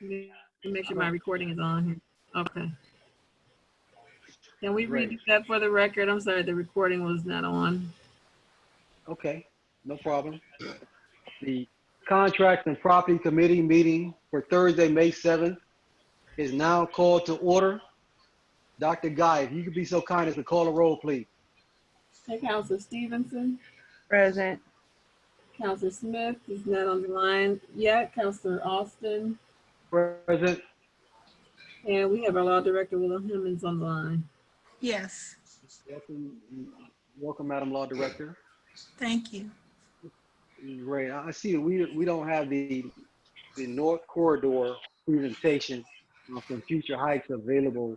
Make sure my recording is on here. Okay. Can we Great. redo that for the record? I'm sorry, the recording was not on. Okay, no problem. The Contracts and Property Committee meeting for Thursday, May 7th is now called to order. Dr. Guy, if you could be so kind as to call a roll, please. Hey, Counselor Stevenson. Present. Counselor Smith is not on the line yet. Counselor Austin. Present. And we have our Law Director, Willow Hemmons, on the line. Yes, Welcome, Madam Law Director. thank you. Great. I see that we don't have the North Corridor presentation from Future Heights available.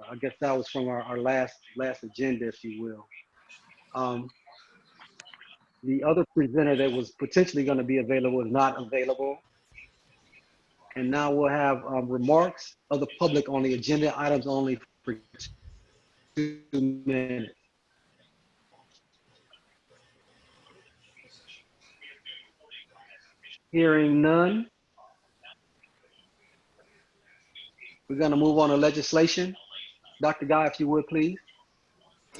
I guess that was from our last agenda, if you will. The other presenter that was potentially going to be available is not available. And now we'll have remarks of the public on the agenda items only for 2 minutes. Hearing none. We're going to move on to legislation. Dr. Guy, if you would, please.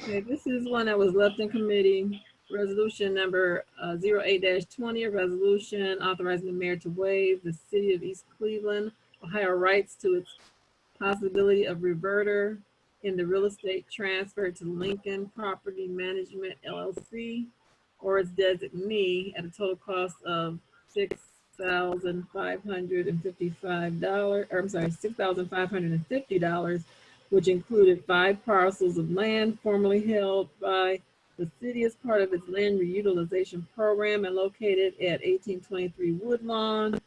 Okay, this is one that was left in committee. Resolution number 08-20, a resolution authorizing the mayor to waive the city of East Cleveland, Ohio rights to its possibility of reverter in the real estate transfer to Lincoln Property Management LLC or its designee at a total cost of $6,550, which included 5 parcels of land formerly held by the city as part of its land reutilization program and located at 1823 Woodlawn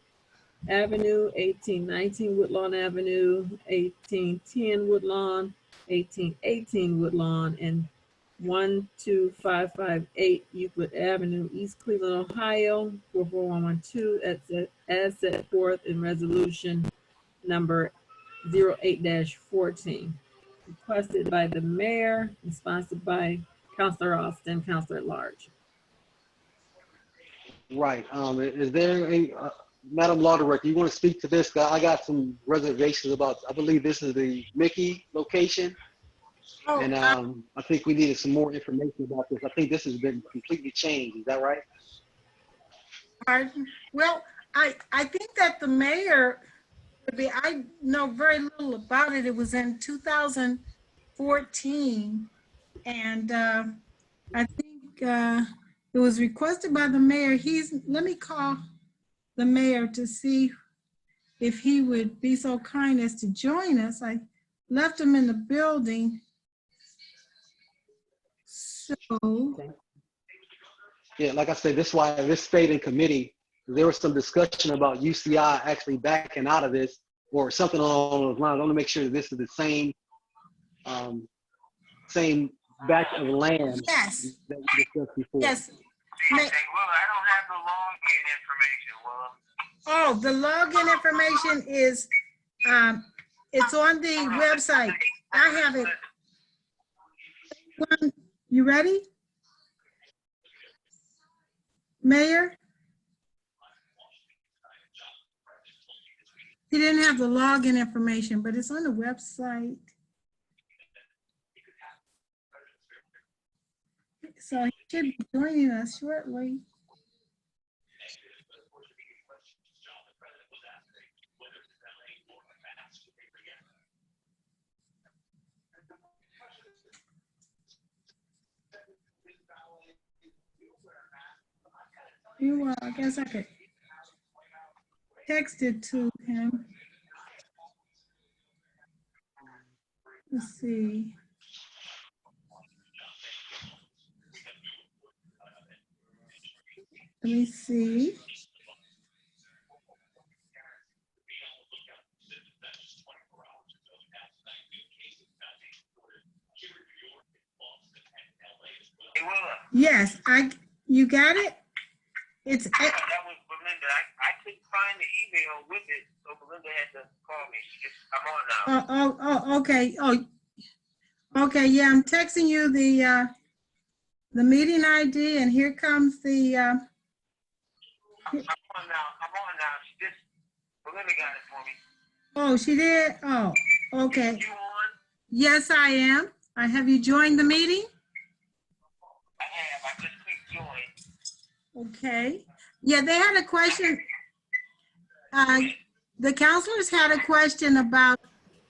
Avenue, 1819 Woodlawn Avenue, 1810 Woodlawn, 1818 Woodlawn, and 12558 Euclid Avenue, East Cleveland, Ohio, 44112, as set forth in resolution number 08-14, requested by the mayor and sponsored by Councilor Austin, Councilor at Large. Right. Is there a, Madam Law Director, you want to speak to this? I got some reservations about, I believe this is the Mickey location. Oh, And I think we needed some more information about this. I think this has been completely changed. Is that right? pardon? Well, I think that the mayor, I know very little about it. It was in 2014. And I think it was requested by the mayor. Let me call the mayor to see if he would be so kind as to join us. I left him in the building. So, Yeah, like I said, this is why this stayed in committee. There was some discussion about UCI actually backing out of this or something along those lines. I want to make sure that this is the same same batch of land yes, that we discussed before. yes. Well, I don't have the login information. Well, Oh, the login information is, it's on the website. I have it. You ready? Mayor? He didn't have the login information, but it's on the website. So he should be joining us shortly. I guess I could text it to him. Let's see. Let me see. hey, Willa, Yes, you got it? It's, that was Belinda. I couldn't find the email with it, so Belinda had to call me. I'm on now. okay. Okay, yeah, I'm texting you the meeting ID, and here comes the, I'm on now. She just, Belinda got it for me. Oh, she did? Oh, okay. You on? Yes, I am. I have you joined the meeting? I have. I just clicked join. Okay. Yeah, they had a question. The counselors had a question about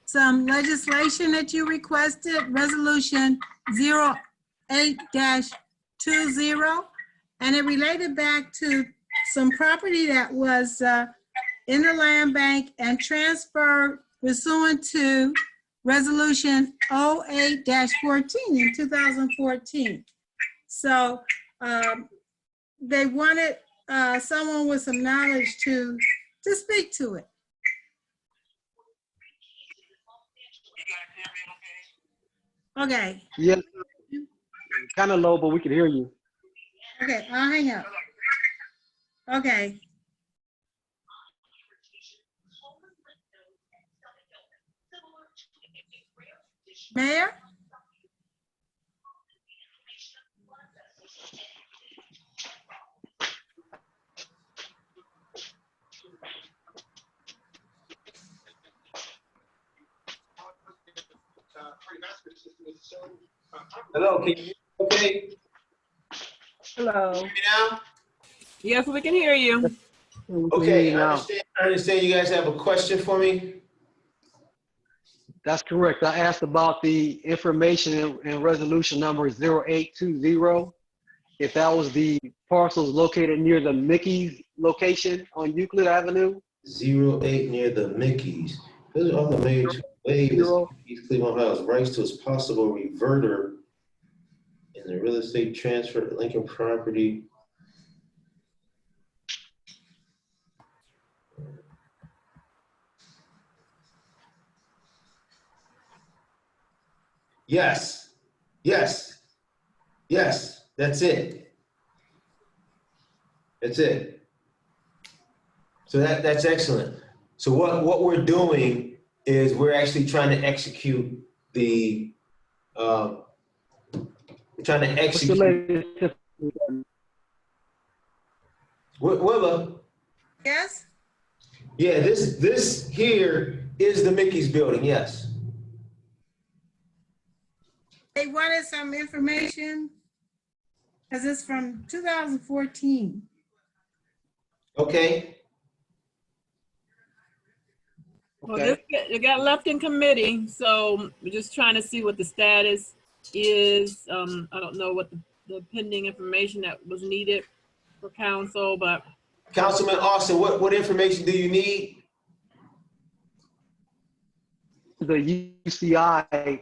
some legislation that you requested, Resolution 08-20, and it related back to some property that was in the land bank and transferred pursuant to Resolution 08-14 in 2014. So they wanted someone with some knowledge to speak to it. You guys hear me okay? Okay, Yes, kind of low, but we can hear you. okay, I'll hang up. Okay. Mayor? Hello, can you hear me okay? Hello. Hear me now? Yes, we can hear you. We can hear Okay, you now. I understand you guys have a question for me. That's correct. I asked about the information in resolution number 0820. If that was the parcels located near the Mickey's location on Euclid Avenue. 08 near the Mickey's. This is on the mayor to waive Zero. East Cleveland, Ohio's rights to its possible reverter in the real estate transfer to Lincoln property. Yes, yes, yes, that's it. That's it. So that's excellent. So what we're doing is we're actually trying to execute the, we're trying to What's the execute. latest? Willa, Yes? yeah, this here is the Mickey's building, yes. They wanted some information, because it's from 2014. Okay. Well, Okay. it got left in committee, so we're just trying to see what the status is. I don't know what the pending information that was needed for council, but Councilman Austin, what information do you need? The UCI.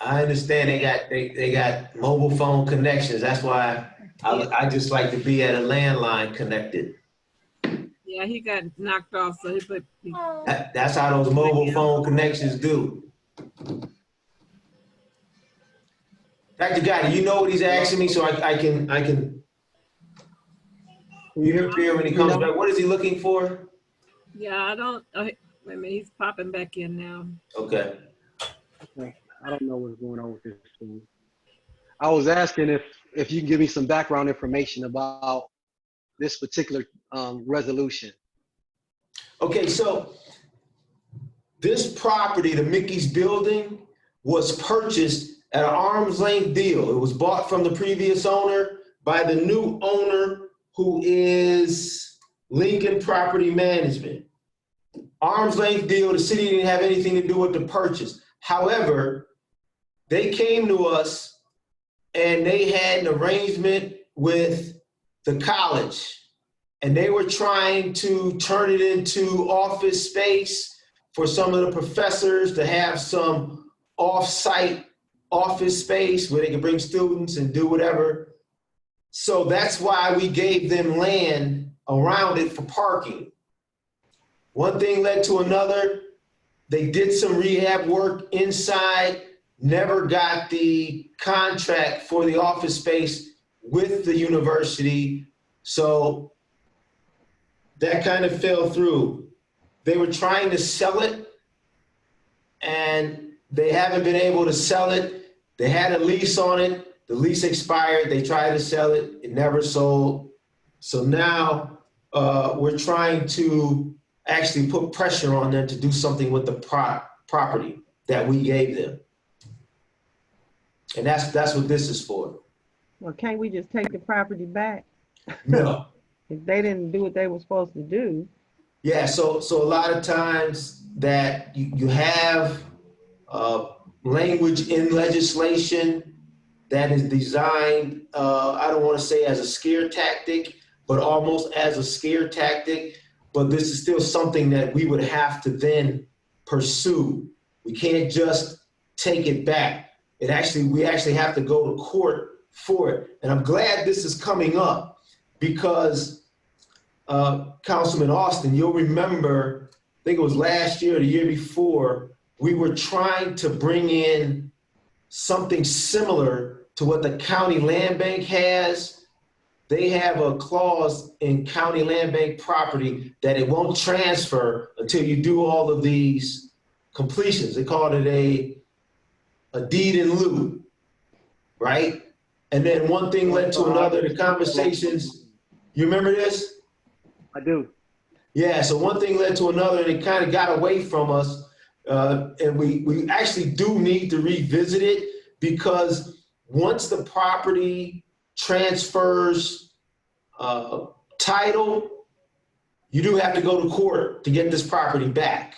I understand they got mobile phone connections. That's why I just like to be at a landline connected. yeah, he got knocked off, so he put. Oh. That's how those mobile phone connections do. Dr. Gotti, you know what he's asking me, so I can you hear when he comes back. What is he looking for? Yeah, I don't. Wait a minute, he's popping back in now. Okay. I don't know what's going on with this thing. I was asking if you can give me some background information about this particular resolution. Okay, so this property, the Mickey's building, was purchased at an arm's length deal. It was bought from the previous owner by the new owner, who is Lincoln Property Management. Arm's length deal, the city didn't have anything to do with the purchase. However, they came to us and they had an arrangement with the college, and they were trying to turn it into office space for some of the professors to have some off-site office space where they could bring students and do whatever. So that's why we gave them land around it for parking. One thing led to another. They did some rehab work inside, never got the contract for the office space with the university. So that kind of fell through. They were trying to sell it and they haven't been able to sell it. They had a lease on it The lease expired, they tried to sell it, it never sold. So now we're trying to actually put pressure on them to do something with the property that we gave them. And that's what this is for. Well, can't we just take the property back? No. If they didn't do what they were supposed to do. Yeah, so a lot of times that you have language in legislation that is designed, I don't want to say as a scare tactic, but almost as a scare tactic. But this is still something that we would have to then pursue. We can't just take it back. We actually have to go to court for it. And I'm glad this is coming up because Councilman Austin, you'll remember, I think it was last year or the year before, we were trying to bring in something similar to what the county land bank has. They have a clause in county land bank property that it won't transfer until you do all of these completions. They called it a deed in lieu, right? And then one thing led to another, the conversations, you remember this? I do. Yeah, so one thing led to another and it kind of got away from us. And we actually do need to revisit it because once the property transfers title, you do have to go to court to get this property back.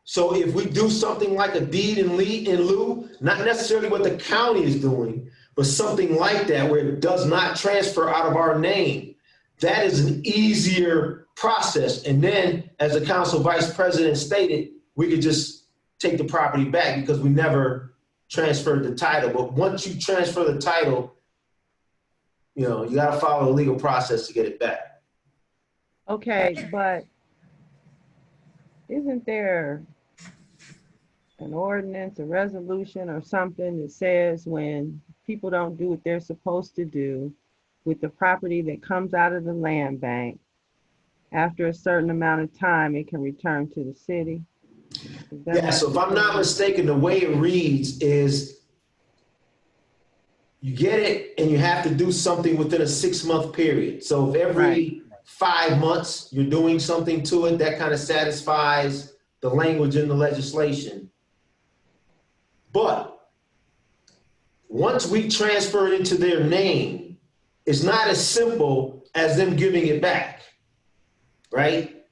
So if we do something like a deed in lieu, not necessarily what the county is doing, but something like that where it does not transfer out of our name, that is an easier process. And then, as the council vice president stated, we could just take the property back because we never transferred the title. But once you transfer the title, you know, you got to follow the legal process to get it back. Okay, but isn't there an ordinance, a resolution or something that says when people don't do what they're supposed to do with the property that comes out of the land bank, after a certain amount of time, it can return to the city? Yeah, so if I'm not mistaken, the way it reads is you get it and you have to do something within a 6-month period. So if every 5 months you're doing something to it, that kind of satisfies the language in the legislation. But once we transfer it into their name, it's not as simple as them giving it back, right?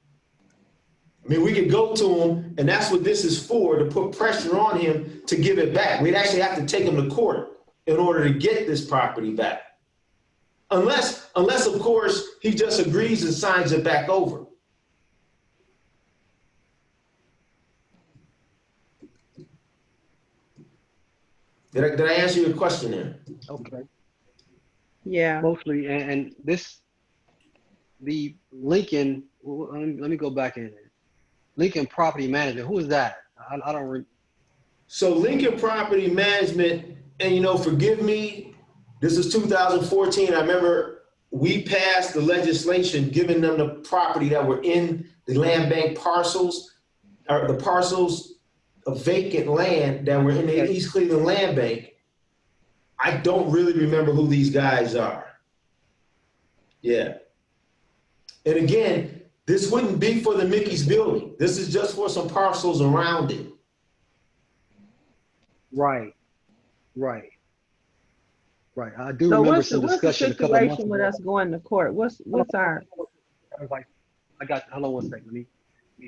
I mean, we could go to him, and that's what this is for, to put pressure on him to give it back. We'd actually have to take him to court in order to get this property back. Unless of course, he just agrees and signs it back over. Did I answer your question there? Okay. Yeah, Mostly, and this, the Lincoln, let me go back in. Lincoln Property Management, who is that? I don't. So Lincoln Property Management, and you know, forgive me, this is 2014. I remember we passed the legislation giving them the property that were in the land bank parcels, or the parcels of vacant land that were in the East Cleveland Land Bank. I don't really remember who these guys are. Yeah. And again, this wouldn't be for the Mickey's building. This is just for some parcels around it. Right. I do so remember what's some the discussion a couple of months situation with ago. us going to court? What's our, I got, hold on one second. Let me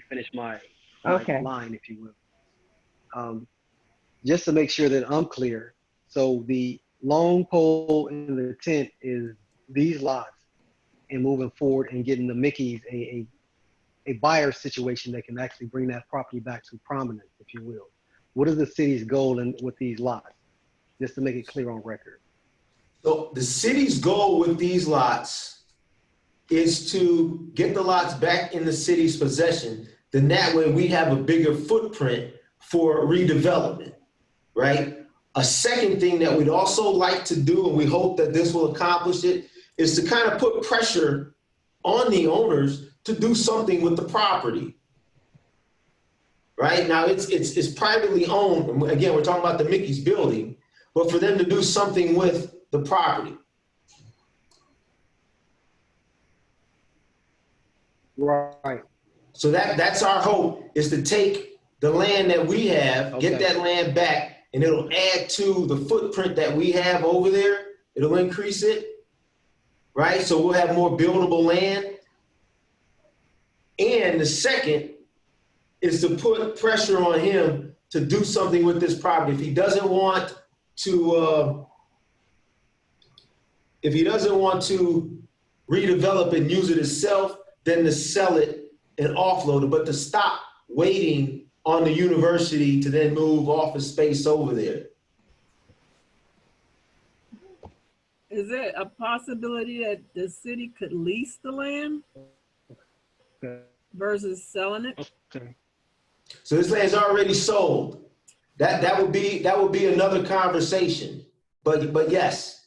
finish my okay. line, if you will. Just to make sure that I'm clear. So the long pole in the tent is these lots and moving forward and getting the Mickey's a buyer situation that can actually bring that property back to prominence, if you will. What is the city's goal with these lots? Just to make it clear on record. So the city's goal with these lots is to get the lots back in the city's possession. Then that way we have a bigger footprint for redevelopment, right? A second thing that we'd also like to do, and we hope that this will accomplish it, is to kind of put pressure on the owners to do something with the property. Right now, it's privately owned. Again, we're talking about the Mickey's building, but for them to do something with the property. Right. So that's our hope, is to take the land that we have, get Okay. that land back, and it'll add to the footprint that we have over there. It'll increase it, right? So we'll have more buildable land. And the second is to put pressure on him to do something with this property. If he doesn't want to, redevelop and use it himself, then to sell it and offload it, but to stop waiting on the university to then move office space over there. Is there a possibility that the city could lease the land Okay. versus selling it? Okay. So this land's already sold. That would be another conversation. But yes.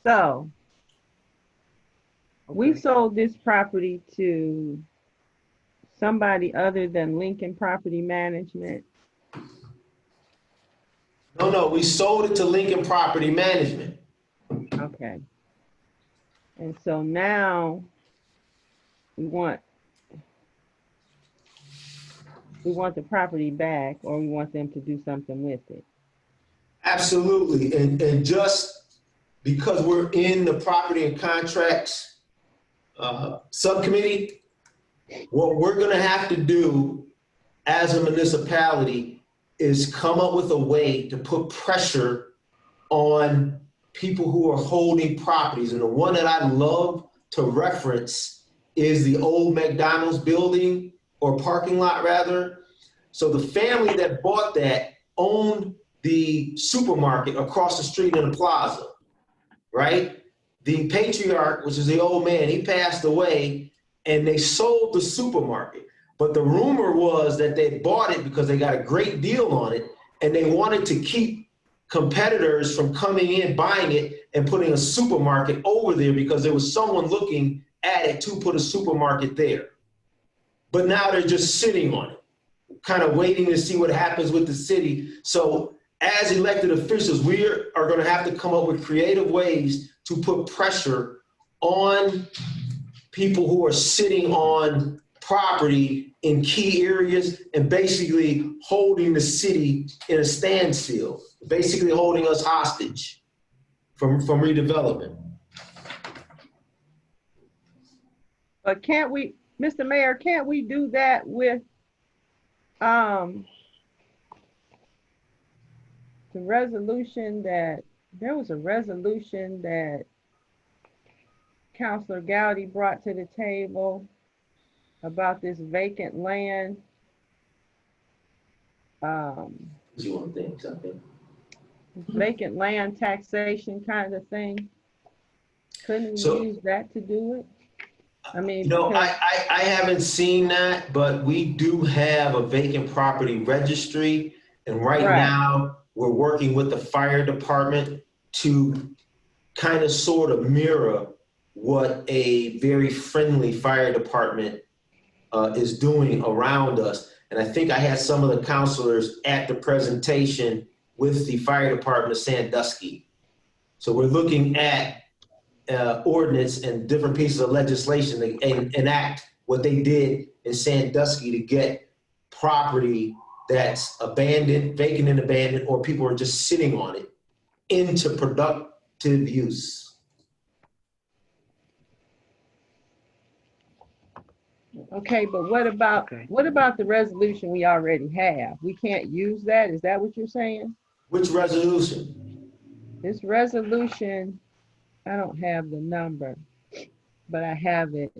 So we Okay. sold this property to somebody other than Lincoln Property Management. No, we sold it to Lincoln Property Management. Okay. And so now we want the property back, or we want them to do something with it. Absolutely. And just because we're in the property and contracts subcommittee, what we're going to have to do as a municipality is come up with a way to put pressure on people who are holding properties. And the one that I love to reference is the old McDonald's building, or parking lot rather. So the family that bought that owned the supermarket across the street in the plaza, right? The patriarch, which is the old man, he passed away, and they sold the supermarket. But the rumor was that they bought it because they got a great deal on it, and they wanted to keep competitors from coming in, buying it, and putting a supermarket over there because there was someone looking at it to put a supermarket there. But now they're just sitting on it, kind of waiting to see what happens with the city. So as elected officials, we are going to have to come up with creative ways to put pressure on people who are sitting on property in key areas and basically holding the city in a standstill, basically holding us hostage from redevelopment. But can't we, Mr. Mayor, can't we do that with the resolution that, there was a resolution that Councilor Gowdy brought to the table about this vacant land. You want to think something? Vacant land taxation kind of thing. Couldn't we So- use that to do it? I mean, You know, because- I haven't seen that, but we do have a vacant property registry. And right now, we're working with the fire department to kind of sort of mirror what a very friendly fire department is doing around us. And I think I had some of the counselors at the presentation with the fire department of Sandusky. So we're looking at ordinance and different pieces of legislation and enact what they did in Sandusky to get property that's abandoned, vacant and abandoned, or people are just sitting on it into productive use. Okay, but what about the resolution we already have? We can't use that? Is that what you're saying? Which resolution? This resolution, I don't have the number, but I have it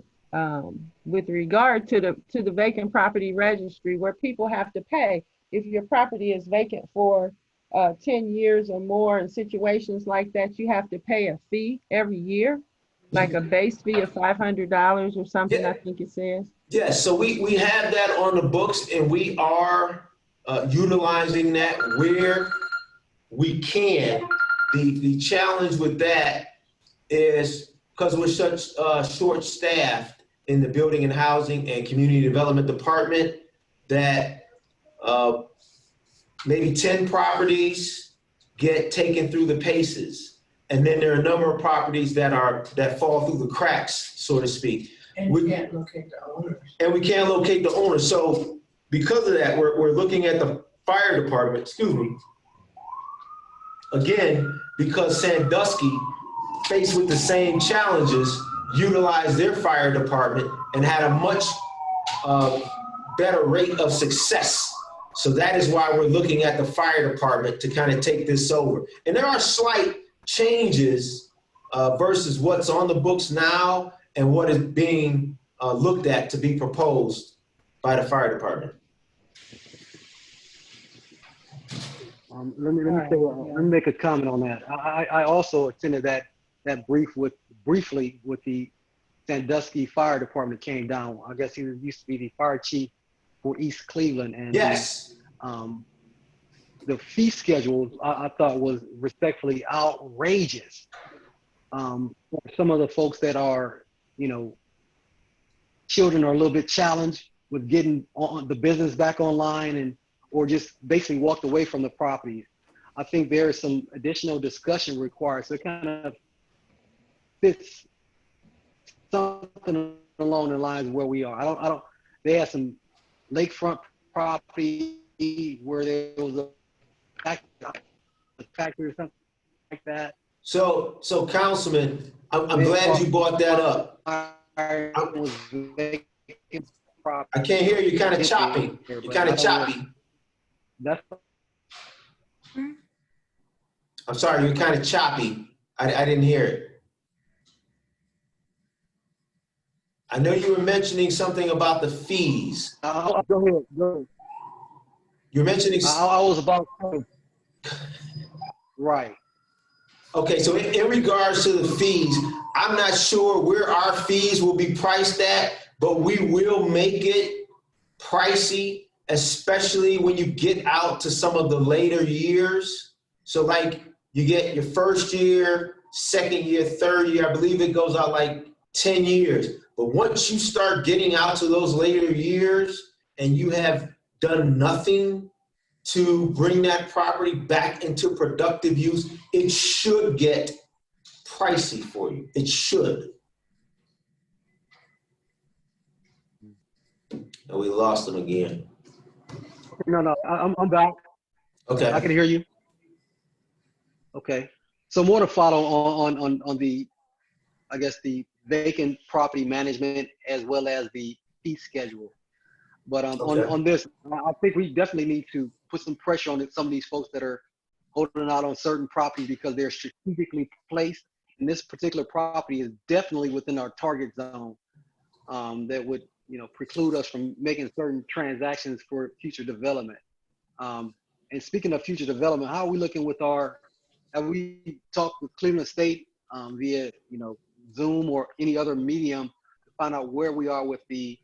with regard to the vacant property registry, where people have to pay. If your property is vacant for 10 years or more, in situations like that, you have to pay a fee every year, like a base fee of $500 or something, I think it says. Yes, so we have that on the books, and we are utilizing that where we can. The challenge with that is because we're such short-staffed, in the Building and Housing and Community Development Department that maybe 10 properties get taken through the paces. And then there are a number of properties that fall through the cracks, so to speak. And we can't locate the owners. And we can't locate the owners. So because of that, we're looking at the fire department, excuse me, again, because Sandusky, faced with the same challenges, utilized their fire department and had a much better rate of success. So that is why we're looking at the fire department to kind of take this over. And there are slight changes versus what's on the books now and what is being looked at to be proposed by the fire department. Let me make a comment on that. I also attended that briefly with the Sandusky Fire Department came down. I guess he used to be the fire chief for East Cleveland, and yes, the fee schedule I thought was respectfully outrageous. For some of the folks that are, children are a little bit challenged with getting on the business back online or just basically walked away from the properties. I think there is some additional discussion required. So it kind of fits something along the lines where we are. They had some lakefront property where there was a factory or something like that. So Councilman, I'm glad you brought that up. I can't hear you. Kind of choppy. You're kind of choppy. I'm sorry. You're kind of choppy. I didn't hear it. I know you were mentioning something about the fees. Go ahead. You're mentioning. I was about to. Right. Okay, so in regards to the fees, I'm not sure where our fees will be priced at, but we will make it pricey, especially when you get out to some of the later years. So like you get your first year, second year, third year, I believe it goes out like 10 years. But once you start getting out to those later years and you have done nothing to bring that property back into productive use, it should get pricey for you. It should. And we lost them again. No, I'm back. Okay. I can hear you. Okay. So more to follow on the, I guess, the vacant property management as well as the fee schedule. But on this, I think we definitely need to put some pressure on some of these folks that are holding out on certain properties because they're strategically placed. And this particular property is definitely within our target zone that would, preclude us from making certain transactions for future development. And speaking of future development, how are we looking with have we talked with Cleveland State via, Zoom or any other medium to find out where we are with the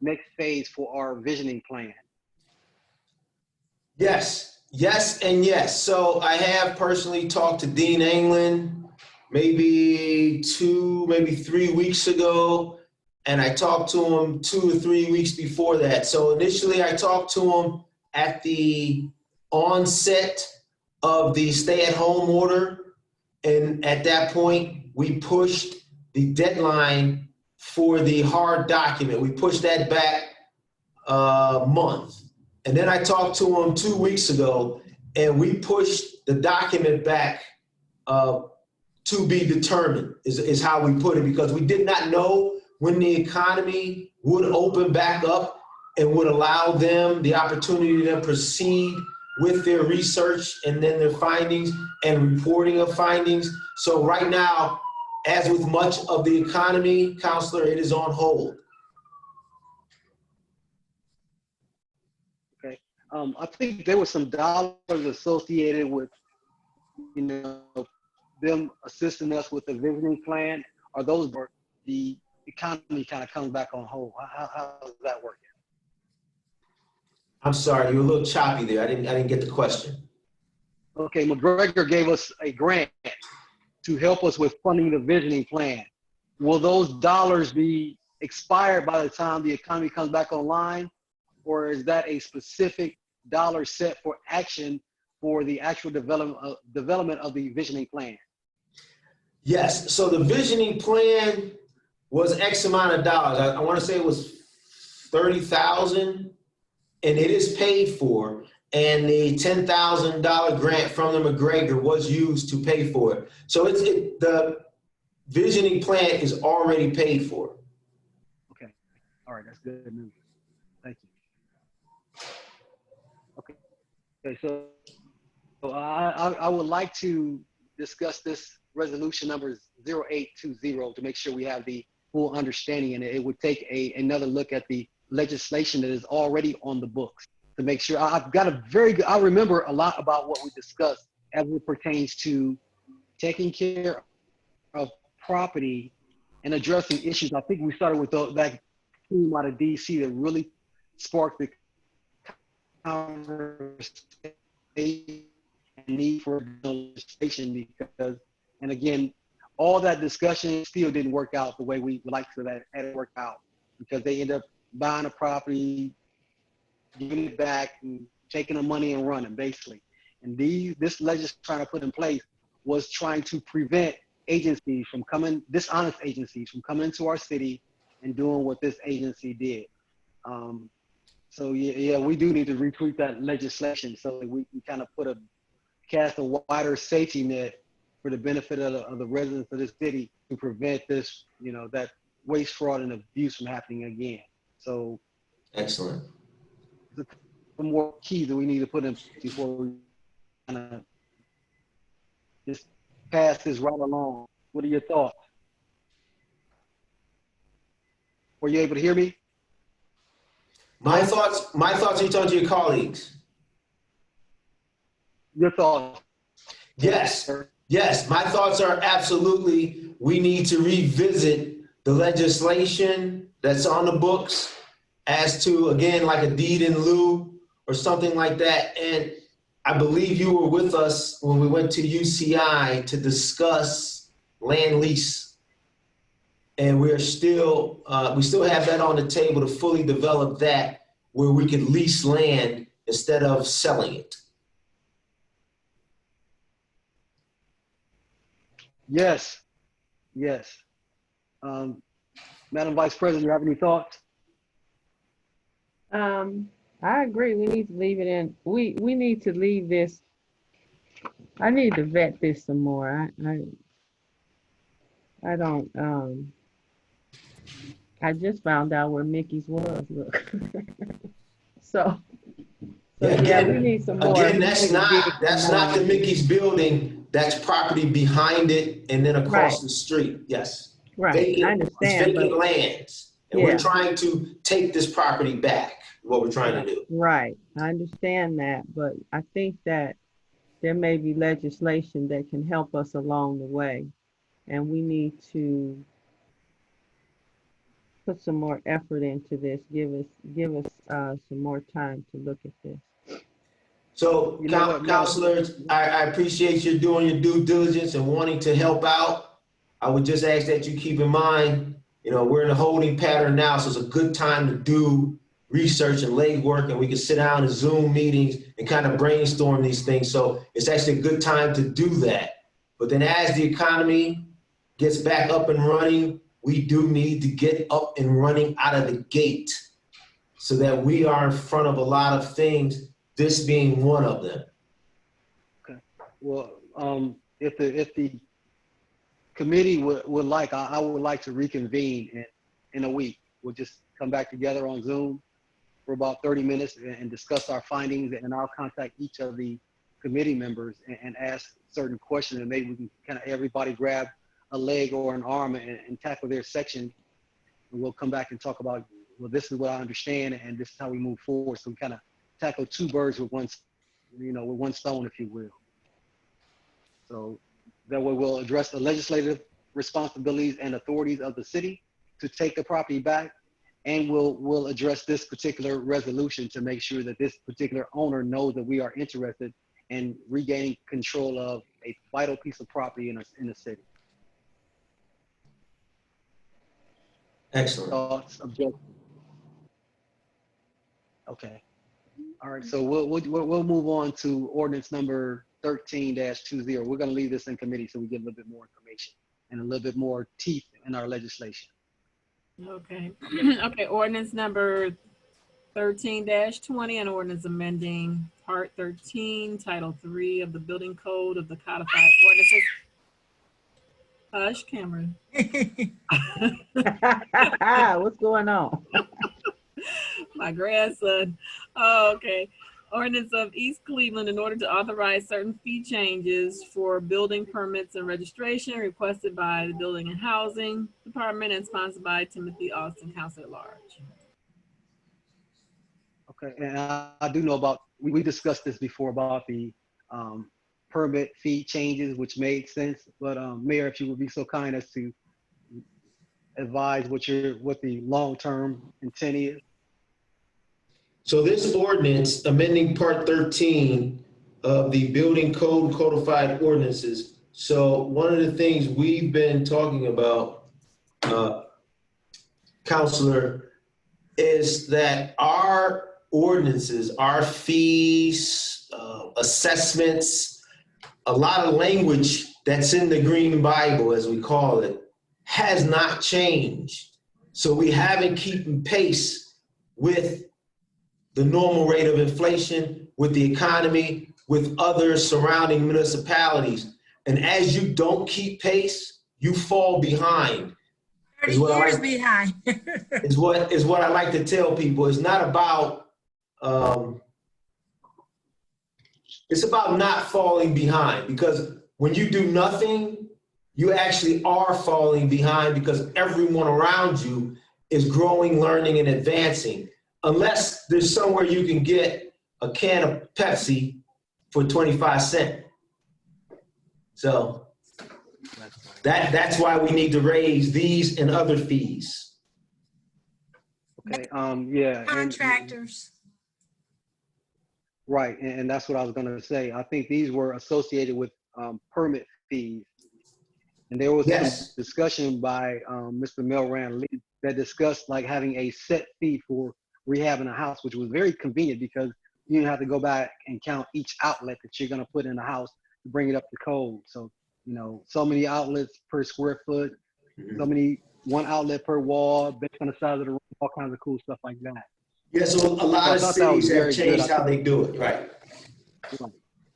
next phase for our visioning plan? Yes, and yes. So I have personally talked to Dean England maybe 3 weeks ago, and I talked to him 2 or 3 weeks before that. So initially I talked to him at the onset of the stay-at-home order, and at that point we pushed the deadline for the hard document. We pushed that back a month. And then I talked to him 2 weeks ago, and we pushed the document back to be determined, is how we put it, because we did not know when the economy would open back up and would allow them the opportunity to proceed with their research and then their findings and reporting of findings. So right now, as with much of the economy, Counselor, it is on hold. Okay. I think there were some dollars associated with, them assisting us with the visioning plan. Are those where the economy kind of comes back on hold? How does that work? I'm sorry, you were a little choppy there. I didn't get the question. Okay, McGregor gave us a grant to help us with funding the visioning plan. Will those dollars be expired by the time the economy comes back online? Or is that a specific dollar set for action for the actual development of the visioning plan? Yes, so the visioning plan was X amount of dollars. I want to say it was 30,000, and it is paid for. And the $10,000 grant from the McGregor was used to pay for it. So the visioning plan is already paid for. Okay, all right, that's good news. Thank you. Okay, so I would like to discuss this resolution number 0820 to make sure we have the full understanding, and it would take another look at the legislation that is already on the books to make sure. I've got a very good, I remember a lot about what we discussed as it pertains to taking care of property and addressing issues. I think we started with that team out of DC that really sparked the conversation and need for legislation because, and again, all that discussion still didn't work out the way we would like to have it work out because they end up buying a property, giving it back, and taking the money and running, basically. And this legislation trying to put in place was trying to prevent agencies from coming, dishonest agencies from coming into our city and doing what this agency did. So yeah, we do need to retweak that legislation so that we can kind of cast a wider safety net for the benefit of the residents of this city to prevent this, that waste, fraud, and abuse from happening again. So excellent. Some more keys that we need to put in before we kind of just pass this right along. What are your thoughts? Were you able to hear me? My thoughts are you talking to your colleagues? Your thoughts? Yes, my thoughts are absolutely, we need to revisit the legislation that's on the books as to, again, like a deed in lieu or something like that. And I believe you were with us when we went to UCI to discuss land lease. And we still have that on the table to fully develop that where we could lease land instead of selling it. Yes. Madam Vice President, you have any thoughts? I agree. We need to leave it in. We need to leave this. I need to vet this some more. I don't. I just found out where Mickey's was. Look. So yeah, we need some more. Again, that's not the Mickey's building. That's property behind it and then across the street. Yes. Right. Vacant, I understand. it's vacant lands. And we're trying to take this property back, what we're trying to do. Right. I understand that, but I think that there may be legislation that can help us along the way. And we need to put some more effort into this. Give us some more time to look at this. So, counselors, I appreciate you doing your due diligence and wanting to help out. I would just ask that you keep in mind, we're in a holding pattern now, so it's a good time to do research and legwork, and we can sit down in Zoom meetings and kind of brainstorm these things. So it's actually a good time to do that. But then as the economy gets back up and running, we do need to get up and running out of the gate so that we are in front of a lot of things, this being one of them. Okay. Well, if the committee would like, I would like to reconvene in a week. We'll just come back together on Zoom for about 30 minutes and discuss our findings, and I'll contact each of the committee members and ask certain questions, and maybe we can kind of everybody grab a leg or an arm and tackle their section. And we'll come back and talk about, well, this is what I understand and this is how we move forward. So we kind of tackle two birds with one stone, if you will. So that way we'll address the legislative responsibilities and authorities of the city to take the property back, and we'll address this particular resolution to make sure that this particular owner knows that we are interested in regaining control of a vital piece of property in the city. Excellent. Thoughts, objections? Okay. All right, so we'll move on to ordinance number 13-20. We're gonna leave this in committee so we get a little bit more information and a little bit more teeth in our legislation. Okay. Okay, ordinance number 13-20, an ordinance amending Part 13, Title 3 of the Building Code of the Codified Ordinances. Hush, Cameron. What's going on? My grandson. Oh, okay. Ordinance of East Cleveland in order to authorize certain fee changes for building permits and registration requested by the Building and Housing Department and sponsored by Timothy Austin, Council at Large. Okay, and I do know about, we discussed this before about the permit fee changes, which made sense. But Mayor, if you would be so kind as to advise what the long-term intent is. So this ordinance amending Part 13 of the Building Code Codified Ordinances. So one of the things we've been talking about, Counselor, is that our ordinances, our fees, assessments, a lot of language that's in the Green Bible, as we call it, has not changed. So we haven't keeping pace with the normal rate of inflation, with the economy, with other surrounding municipalities. And as you don't keep pace, you fall behind. 30 Is what I years like- behind. Is what I like to tell people. It's not about, it's about not falling behind, because when you do nothing, you actually are falling behind because everyone around you is growing, learning, and advancing. Unless there's somewhere you can get a can of Pepsi for 25 cents. So that's why we need to raise these and other fees. Okay, yeah. Contractors. Right, and that's what I was gonna say. I think these were associated with permit fees. And there was Yes. some discussion by Mr. Melran Lee that discussed like having a set fee for rehabbing a house, which was very convenient because you didn't have to go back and count each outlet that you're gonna put in the house to bring it up to code. So, you know, so many outlets per square foot, so many, one outlet per wall, based on the size of the room, all kinds of cool stuff like that. Yeah, so a lot I of thought that was cities have very good. changed how they do it, right?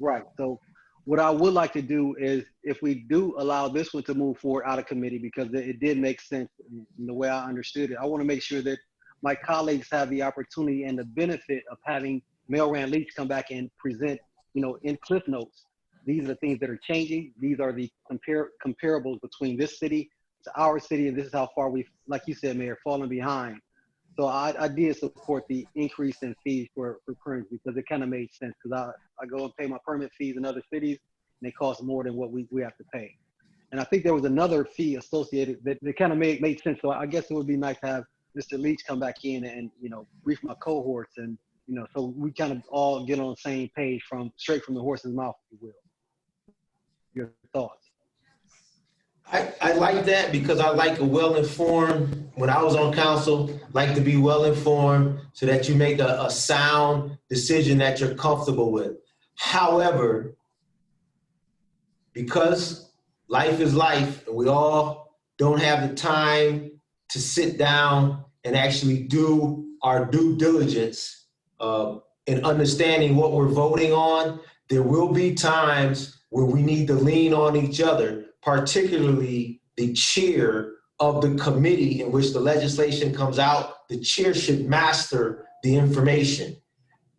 Right. So what I would like to do is, if we do allow this one to move forward out of committee, because it did make sense in the way I understood it, I want to make sure that my colleagues have the opportunity and the benefit of having Melran Leach come back and present, you know, in Cliff Notes. These are the things that are changing. These are the comparables between this city to our city, and this is how far we've, like you said, Mayor, fallen behind. So I did support the increase in fees for permits because it kind of made sense, because I go and pay my permit fees in other cities and they cost more than what we have to pay. And I think there was another fee associated that kind of made sense. So I guess it would be nice to have Mr. Leach come back in and, you know, brief my cohorts, and, you know, so we kind of all get on the same page straight from the horse's mouth, if you will. Your thoughts? I like that because I like a well-informed, when I was on council, like to be well-informed so that you make a sound decision that you're comfortable with. However, because life is life and we all don't have the time to sit down and actually do our due diligence in understanding what we're voting on, there will be times where we need to lean on each other, particularly the chair of the committee in which the legislation comes out. The chair should master the information.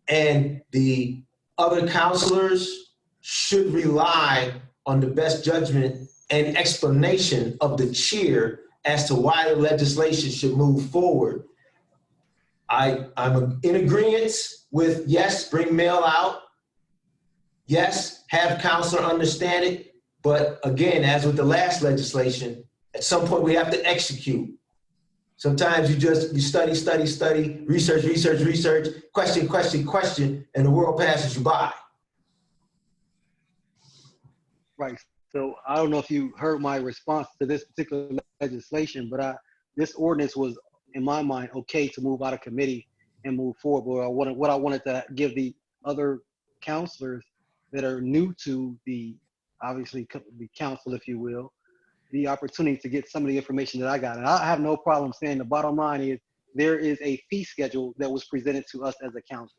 And the other counselors should rely on the best judgment and explanation of the chair as to why the legislation should move forward. I'm in agreement with, yes, bring mail out. Yes, have counselor understand it. But again, as with the last legislation, at some point we have to execute. Sometimes you study, research, question, and the world passes you by. Right. So I don't know if you heard my response to this particular legislation, but this ordinance was, in my mind, okay to move out of committee and move forward. But what I wanted to give the other counselors that are new to the, obviously, the council, if you will, the opportunity to get some of the information that I got. And I have no problem saying the bottom line is there is a fee schedule that was presented to us as a council.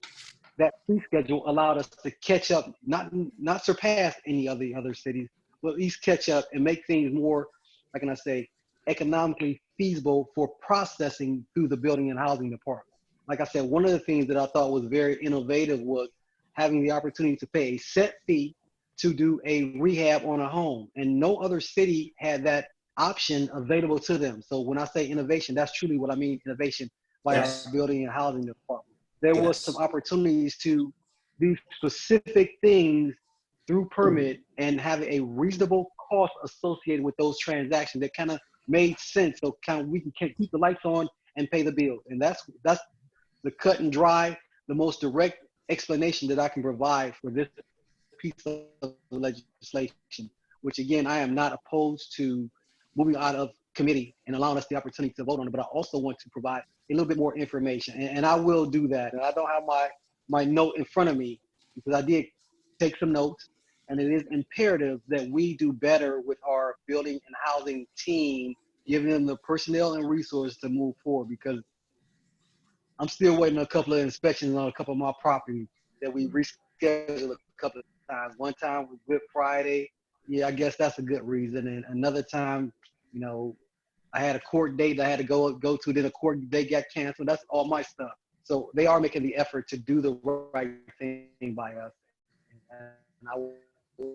That fee schedule allowed us to catch up, not surpass any of the other cities, but at least catch up and make things more, how can I say, economically feasible for processing through the building and housing department. Like I said, one of the things that I thought was very innovative was having the opportunity to pay a set fee to do a rehab on a home. And no other city had that option available to them. So when I say innovation, that's truly what I mean, innovation by Yes. our building and housing department. There was Yes. some opportunities to do specific things through permit and have a reasonable cost associated with those transactions that kind of made sense. So kind of we can keep the lights on and pay the bills. And that's the cut and dry, the most direct explanation that I can provide for this piece of legislation, which again, I am not opposed to moving out of committee and allowing us the opportunity to vote on it, but I also want to provide a little bit more information, and I will do that. And I don't have my note in front of me because I did take some notes, and it is imperative that we do better with our building and housing team, giving them the personnel and resources to move forward, because I'm still waiting on a couple of inspections on a couple of my properties that we rescheduled a couple of times. One time was Good Friday. Yeah, I guess that's a good reason. And another time, you know, I had a court date that I had to go to, then a court date got canceled. That's all my stuff. So they are making the effort to do the right thing by us.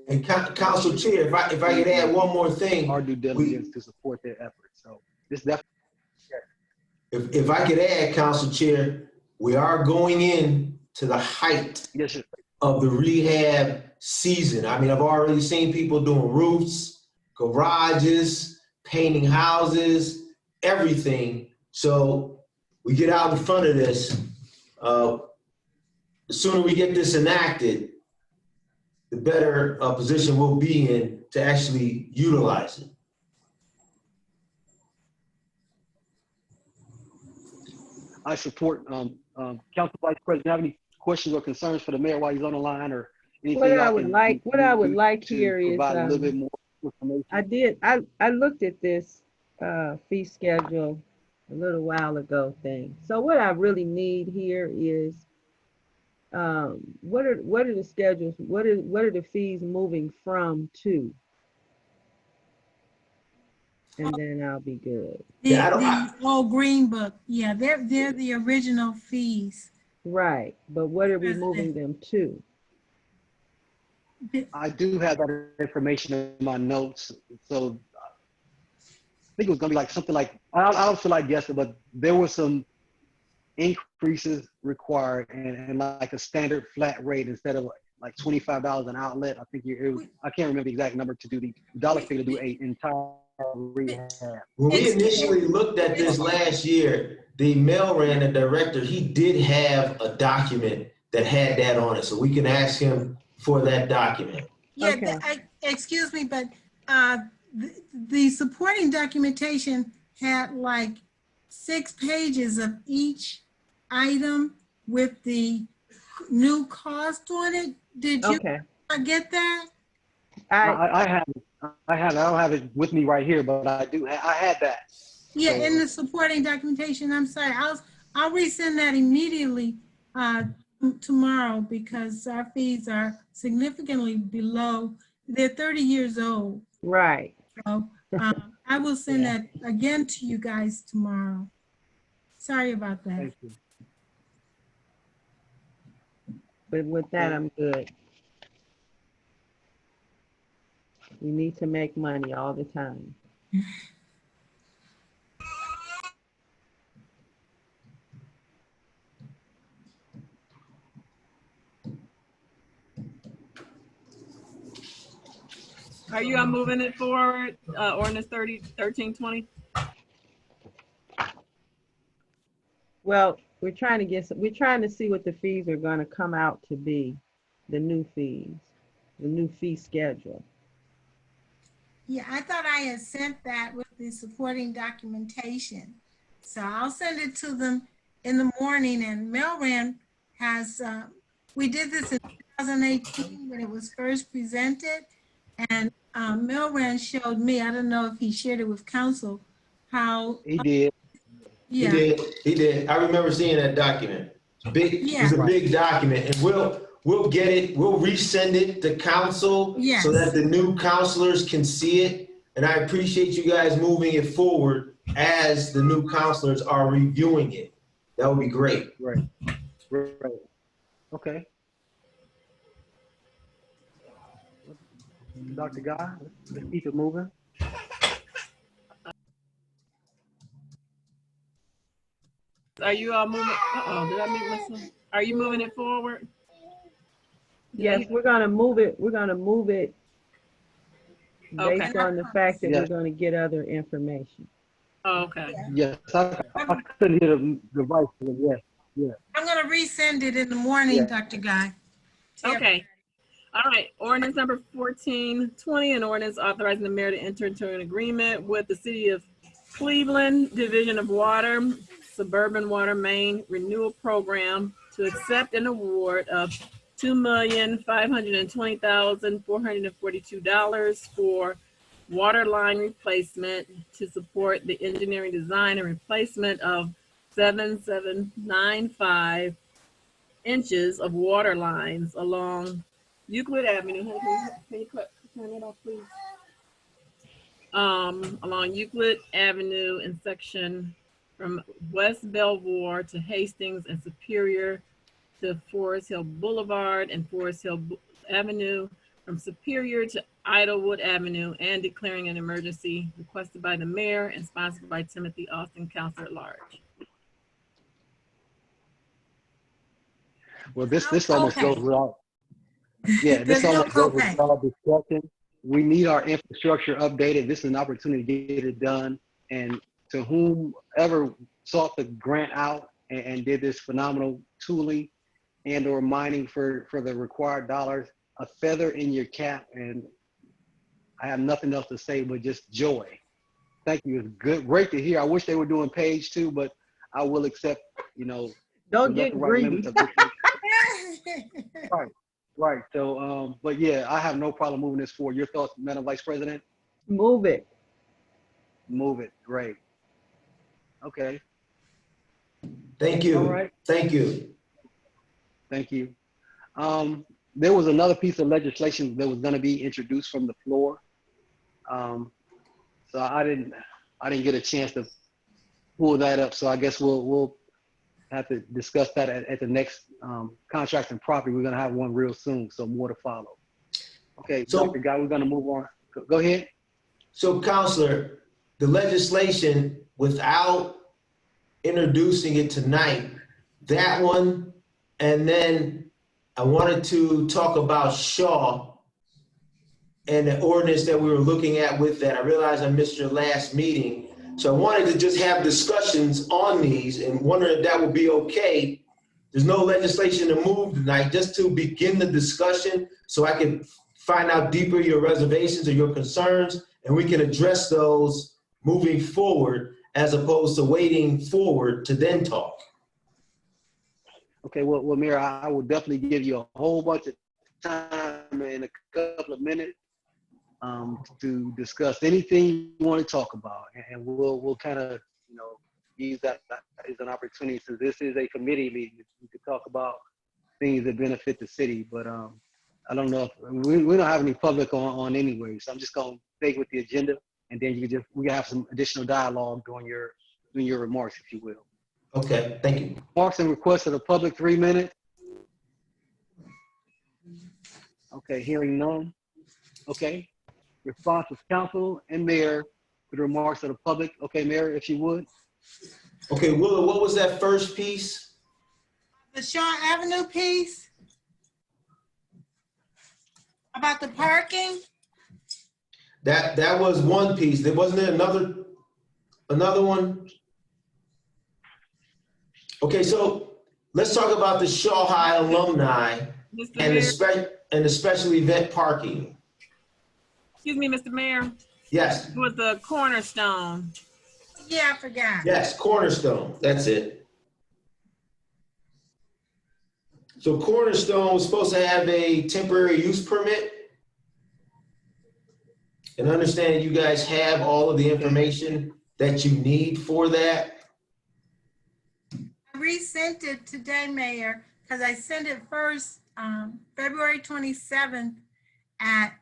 And Council Chair, if I could add one more thing, our due diligence to support their efforts. So this definitely. If I could add, Council Chair, we are going in to the height Yes, sir. of the rehab season. I mean, I've already seen people doing roofs, garages, painting houses, everything. So we get out in front of this. The sooner we get this enacted, the better position we'll be in to actually utilize it. I support Council Vice President. Have any questions or concerns for the mayor while he's on the line, or anything? What I would like here is provide a little bit more information. I looked at this fee schedule a little while ago thing. So what I really need here is what are the schedules? What are the fees moving from to? And then I'll be good. The old Green Book, yeah, they're the original fees. Right, but what are we moving them to? I do have that information in my notes. So I think it was gonna be like something like, I don't feel like guessing, but there were some increases required and like a standard flat rate instead of like $25 an outlet. I think I can't remember the exact number to do the dollar figure to do an entire rehab. When we initially looked at this last year, the Melran, the director, he did have a document that had that on it. So we can ask him for that document. Yeah, Okay. excuse me, but the supporting documentation had like 6 pages of each item with the new cost on it. Did you get that? I have it. I don't have it with me right here, but I do. I had that. Yeah, So, in the supporting documentation. I'm sorry. I'll resend that immediately tomorrow because our fees are significantly below. They're 30 years old. Right. So I will send that again to you guys tomorrow. Sorry about that. Thank you. But with that, I'm good. We need to make money all the time. Are you moving it forward, ordinance 1320? Well, we're trying to see what the fees are going to come out to be, the new fees, the new fee schedule. Yeah, I thought I had sent that with the supporting documentation. So I'll send it to them in the morning, and Melran has, we did this in 2018 when it was first presented, and Melran showed me, I don't know if he shared it with council, how, He did. He yeah, did, he did. I remember seeing that document. Big, it was a Yeah. big document, and we'll get it, we'll resend it to council Yes. so that the new counselors can see it. And I appreciate you guys moving it forward as the new counselors are reviewing it. That would be great. Right. Okay. Dr. Guy, let's keep it moving. Are you all moving? Uh-oh, did I make myself? Are you moving it forward? Yes, we're gonna move it. We're gonna move it Okay. based on the fact that Yeah. we're gonna get other information. Oh, okay. Yes, I couldn't hear the voice. Yes. I'm gonna resend it in the morning, Yeah. Dr. Guy. Okay. All right. Ordinance number 1420, an ordinance authorizing the mayor to enter into an agreement with the city of Cleveland Division of Water, Suburban Water Main Renewal Program to accept an award of $2,520,442 for water line replacement to support the engineering design and replacement of 7795 inches of water lines along Euclid Avenue. Can you turn it off, please? Along Euclid Avenue in section from West Belvoir to Hastings and Superior to Forest Hill Boulevard and Forest Hill Avenue, from Superior to Idlewood Avenue, and declaring an emergency, requested by the mayor and sponsored by Timothy Austin, Councilor at Large. Well, this almost Okay. goes without. Yeah, this There's no almost goes copay. without discussion. We need our infrastructure updated. This is an opportunity to get it done. And to whomever sought the grant out and did this phenomenal tooling and or mining for the required dollars, a feather in your cap. And I have nothing else to say but just joy. Thank you. It's good, great to hear. I wish they were doing page 2, but I will accept, Don't the get right limits greedy. of this. Right. So, but yeah, I have no problem moving this forward. Your thoughts, Madam Vice President? Move it. Move it. Great. Okay. Thank you. All right. Thank you. Thank you. There was another piece of legislation that was going to be introduced from the floor. So I didn't get a chance to pull that up. So I guess we'll have to discuss that at the next contract and property. We're going to have one real soon, so more to follow. Okay, So- Dr. Guy, we're going to move on. Go ahead. So, Counselor, the legislation, without introducing it tonight, that one, and then I wanted to talk about Shaw and the ordinance that we were looking at with that. I realized I missed your last meeting. So I wanted to just have discussions on these and wondering if that would be okay. There's no legislation to move tonight, just to begin the discussion so I can find out deeper your reservations or your concerns, and we can address those moving forward as opposed to waiting forward to then talk. Okay, well, Mayor, I will definitely give you a whole bunch of time in a couple of minutes to discuss anything you want to talk about, and we'll kind of use that as an opportunity. So this is a committee meeting. We could talk about things that benefit the city, but I don't know if we don't have any public on anyway. So I'm just gonna stay with the agenda, and then we can have some additional dialogue during your remarks, if you will. Okay, thank you. Remarks and requests of the public, 3 minutes. Okay, hearing none. Okay. Response of council and mayor to the remarks of the public. Okay, Mayor, if you would. Okay, Willa, what was that first piece? The Shaw Avenue piece about the parking. That was one piece. There wasn't there another one? Okay, so let's talk about the Shaw High alumni Mr. and Mayor, the special event parking. excuse me, Mr. Mayor. Yes, With the Cornerstone. Yeah, I forgot. yes, Cornerstone, that's it. So Cornerstone was supposed to have a temporary use permit. And understand you guys have all of the information that you need for that. I resent it today, Mayor, because I sent it first, February 27th at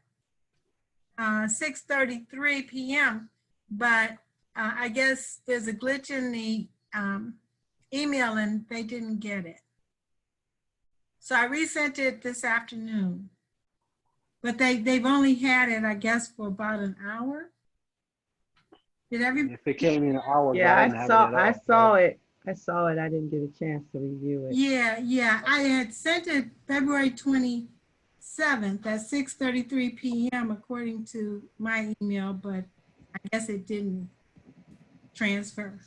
6:33 p.m. But I guess there's a glitch in the email and they didn't get it. So I resent it this afternoon. But they've only had it, I guess, for about an hour. Did everybody? If it came in an hour ago, Yeah, didn't have it I at all. saw it. I saw it. I didn't get a chance to review it. Yeah. I had sent it February 27th at 6:33 p.m. according to my email, but I guess it didn't transfer.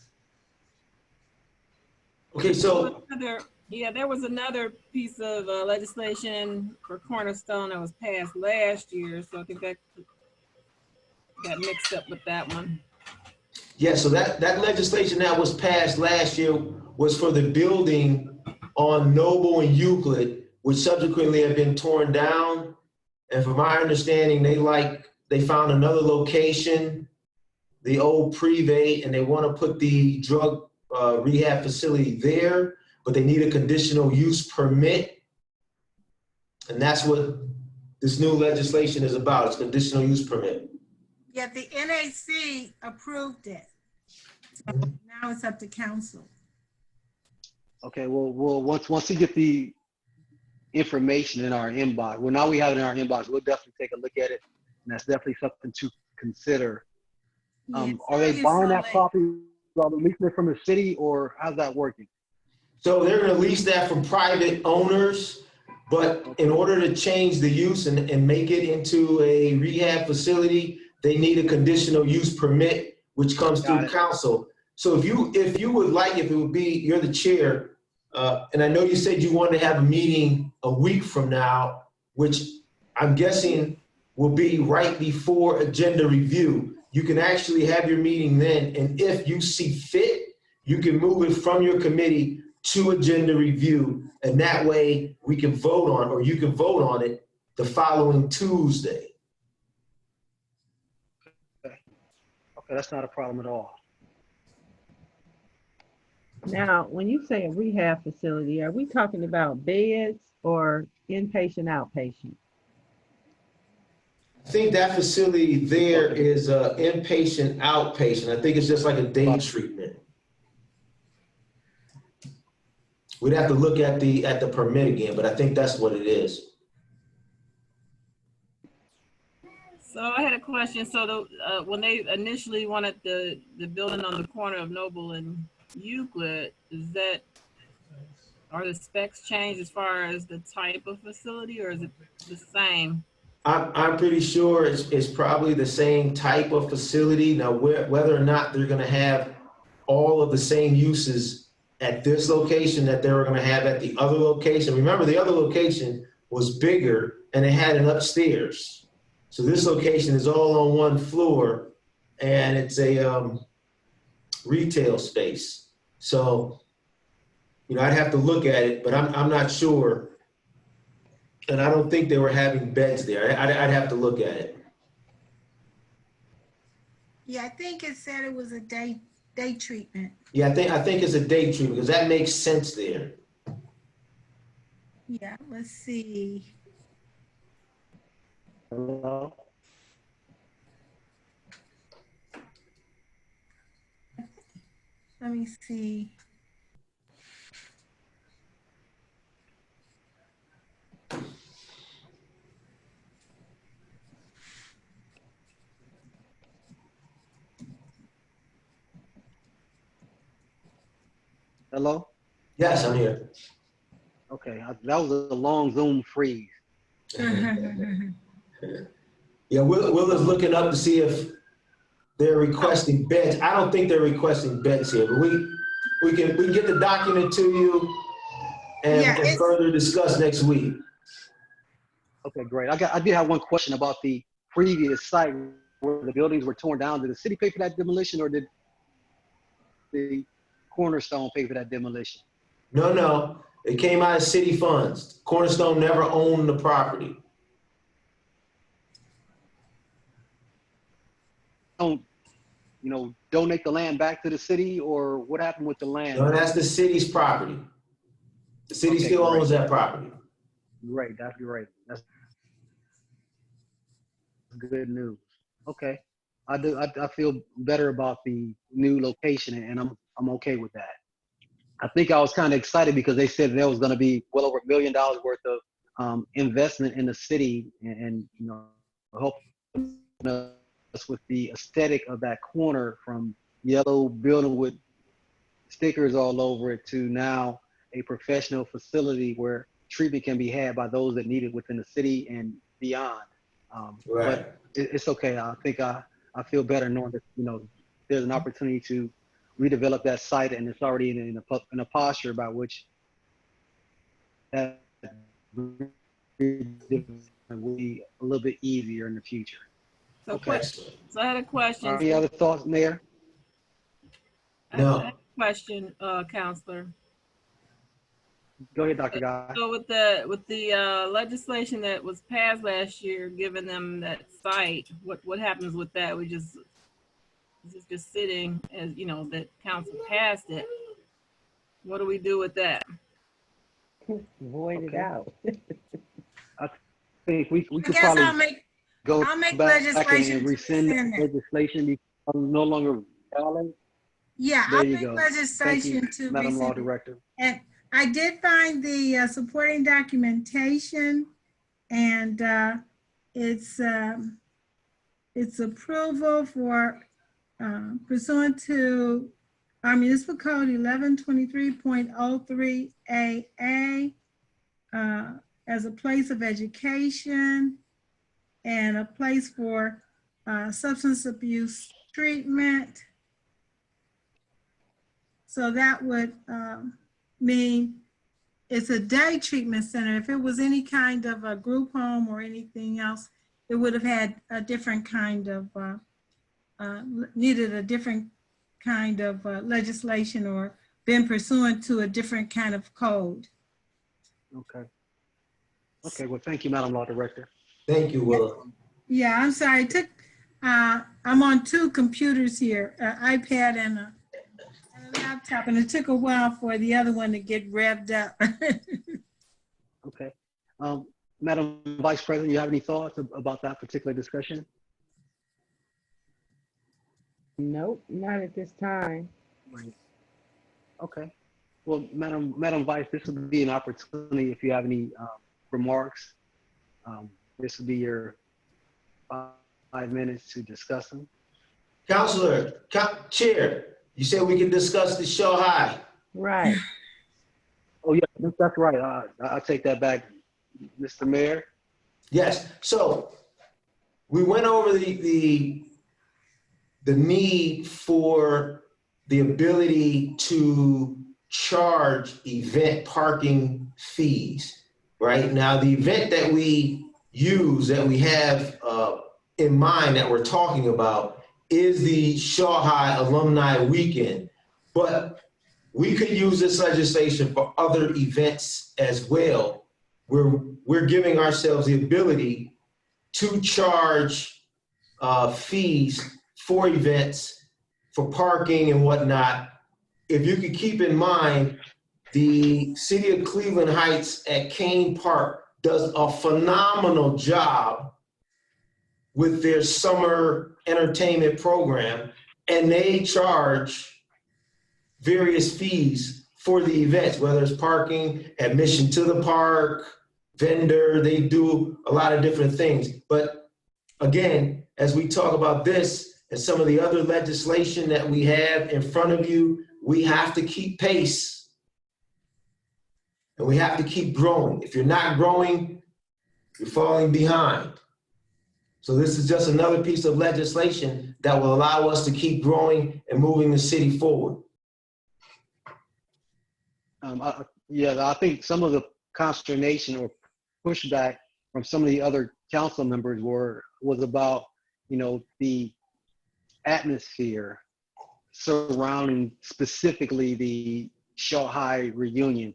Okay, so There was another piece of legislation for Cornerstone that was passed last year, so I think that got mixed up with that one. yeah, so that legislation that was passed last year was for the building on Noble and Euclid, which subsequently have been torn down. And from my understanding, they found another location, the old Privé, and they want to put the drug rehab facility there, but they need a conditional use permit. And that's what this new legislation is about. It's conditional use permit. Yeah, the NAC approved it. So now it's up to council. Okay, well, once we get the information in our inbox, well, now we have it in our inbox, we'll definitely take a look at it. And that's definitely something to consider. Yeah, Are they sorry buying it's so that late. property, are they leasing it from the city, or how's that working? So they're gonna lease that from private owners, but in order to change the use and make it into a rehab facility, they need a conditional use permit, which comes Got through it. council. So if you would like, if it would be, you're the chair, and I know you said you wanted to have a meeting a week from now, which I'm guessing will be right before agenda review. You can actually have your meeting then, and if you see fit, you can move it from your committee to agenda review, and that way we can vote on, or you can vote on it the following Tuesday. Okay, that's not a problem at all. Now, when you say a rehab facility, are we talking about beds or inpatient, outpatient? I think that facility there is inpatient, outpatient. I think it's just like a day treatment. We'd have to look at the permit again, but I think that's what it is. So I had a question. So when they initially wanted the building on the corner of Noble and Euclid, are the specs changed as far as the type of facility, or is it the same? I'm pretty sure it's probably the same type of facility. Now, whether or not they're gonna have all of the same uses at this location that they were gonna have at the other location. Remember, the other location was bigger and it had an upstairs. So this location is all on one floor and it's a retail space. So, you know, I'd have to look at it, but I'm not sure. And I don't think they were having beds there. I'd have to look at it. Yeah, I think it said it was a day treatment. Yeah, I think it's a day treatment because that makes sense there. Yeah, let's see. Hello? Let me see. Hello? Yes, I'm here. Okay, that was a long Zoom freeze. Yeah, Will is looking up to see if they're requesting beds. I don't think they're requesting beds here, but we can get the document to you and, Yeah, and further discuss next week. Okay, great. I did have one question about the previous site where the buildings were torn down, did the city pay for that demolition, or did the Cornerstone pay for that demolition? No, it came out of city funds. Cornerstone never owned the property. Don't, donate the land back to the city, or what happened with the land? No, that's the city's property. The city Okay, still great. owns that property. Right, you're right. That's good news. Okay, I feel better about the new location, and I'm okay with that. I think I was kind of excited because they said there was going to be well over $1 million worth of investment in the city, and help us with the aesthetic of that corner, from yellow building with stickers all over it to now a professional facility where treatment can be had by those that need it within the city and beyond. Right. But it's okay. I think I feel better knowing that there's an opportunity to redevelop that site, and it's already in a posture by which that will be a little bit easier in the future. So, Okay. so I had a question. Any other thoughts, Mayor? No. I had a question, Counselor. Go ahead, Dr. Guy. So with the legislation that was passed last year, giving them that site, what happens with that? It's just sitting as, that council passed it. What do we do with that? Void it Okay. out. I think we could guess probably I'll make back legislation and to rescind rescind the it. legislation because it's no longer valid. Yeah, There I'll you make go. Thank legislation you, to Madam Law rescind it. Director. And I did find the supporting documentation, and it's approval for pursuant to our municipal code 1123.03 AA as a place of education and a place for substance abuse treatment. So that would mean it's a day treatment center. If it was any kind of a group home or anything else, it would have had a different kind of, needed a different kind of legislation or been pursuant to a different kind of code. Okay. Okay, well, thank you, Madam Law Director. Thank you, Willa. Yeah, I'm sorry. I'm on two computers here, iPad and a laptop, and it took a while for the other one to get revved up. Okay. Madam Vice President, you have any thoughts about that particular discussion? Nope, not at this time. Right. Okay. Well, Madam Vice, this would be an opportunity if you have any remarks. This would be your 5 minutes to discuss them. Counselor, Chair, you said we could discuss the Shaw High. Right. Oh, yeah, that's right. I'll take that back, Mr. Mayor. Yes, so we went over the need for the ability to charge event parking fees, right? Now, the event that we use, that we have in mind that we're talking about is the Shaw High Alumni Weekend, but we could use this legislation for other events as well. We're giving ourselves the ability to charge fees for events, for parking and whatnot. If you could keep in mind, the City of Cleveland Heights at Kane Park does a phenomenal job with their summer entertainment program, and they charge various fees for the events, whether it's parking, admission to the park, vendor, they do a lot of different things. But again, as we talk about this and some of the other legislation that we have in front of you, we have to keep pace and we have to keep growing. If you're not growing, you're falling behind. So this is just another piece of legislation that will allow us to keep growing and moving the city forward. I think some of the consternation or pushback from some of the other council members was about, the atmosphere surrounding specifically the Shaw High reunion,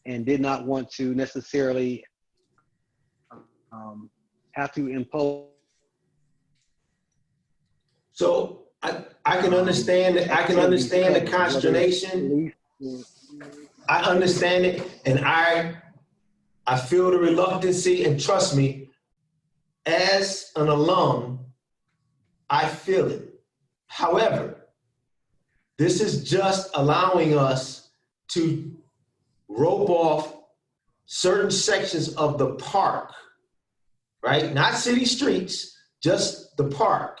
and did not want to necessarily have to impose. So I can understand that. I can understand the consternation. I understand it, and I feel the reluctancy, and trust me, as an alum, I feel it. However, this is just allowing us to rope off certain sections of the park, right? Not city streets, just the park,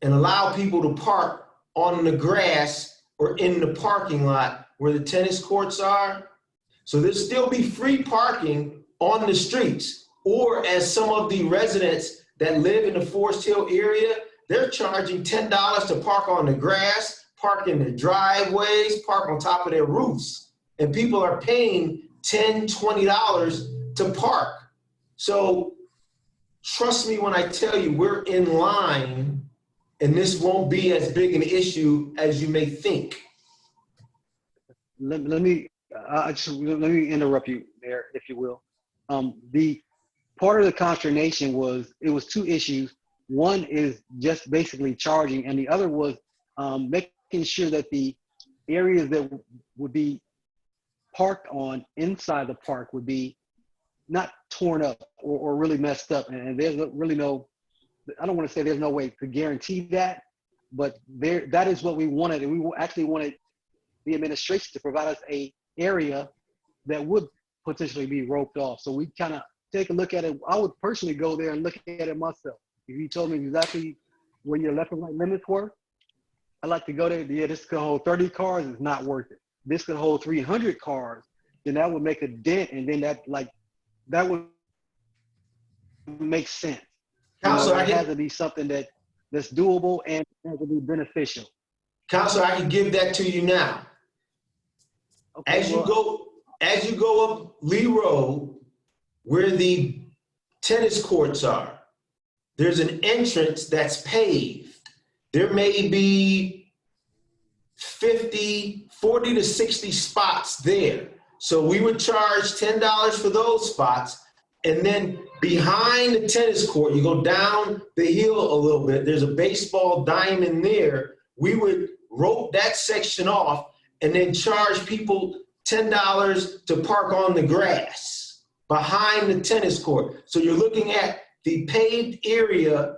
and allow people to park on the grass or in the parking lot where the tennis courts are. So there'll still be free parking on the streets, or as some of the residents that live in the Forest Hill area, they're charging $10 to park on the grass, park in their driveways, park on top of their roofs. And people are paying $10, $20 to park. So trust me when I tell you, we're in line, and this won't be as big an issue as you may think. Let me interrupt you there, if you will. The part of the consternation was, it was two issues. One is just basically charging, and the other was making sure that the areas that would be parked on inside the park would be not torn up or really messed up. And there's really no, I don't want to say there's no way to guarantee that, but that is what we wanted. And we actually wanted the administration to provide us a area that would potentially be roped off. So we kind of take a look at it. I would personally go there and look at it myself. If you told me exactly where your left and right limits were, I'd like to go there. Yeah, this could hold 30 cars. It's not worth it. This could hold 300 cars. Then that would make a dent, and then that would make sense. Counselor, it has to be something that's doable and has to be beneficial. Counselor, I can give that to you now. Okay, As you go up Lee Road, where the tennis courts are, there's an entrance that's paved. There may be 40 to 60 spots there. So we would charge $10 for those spots. And then behind the tennis court, you go down the hill a little bit, there's a baseball diamond there. We would rope that section off and then charge people $10 to park on the grass behind the tennis court. So you're looking at the paved area,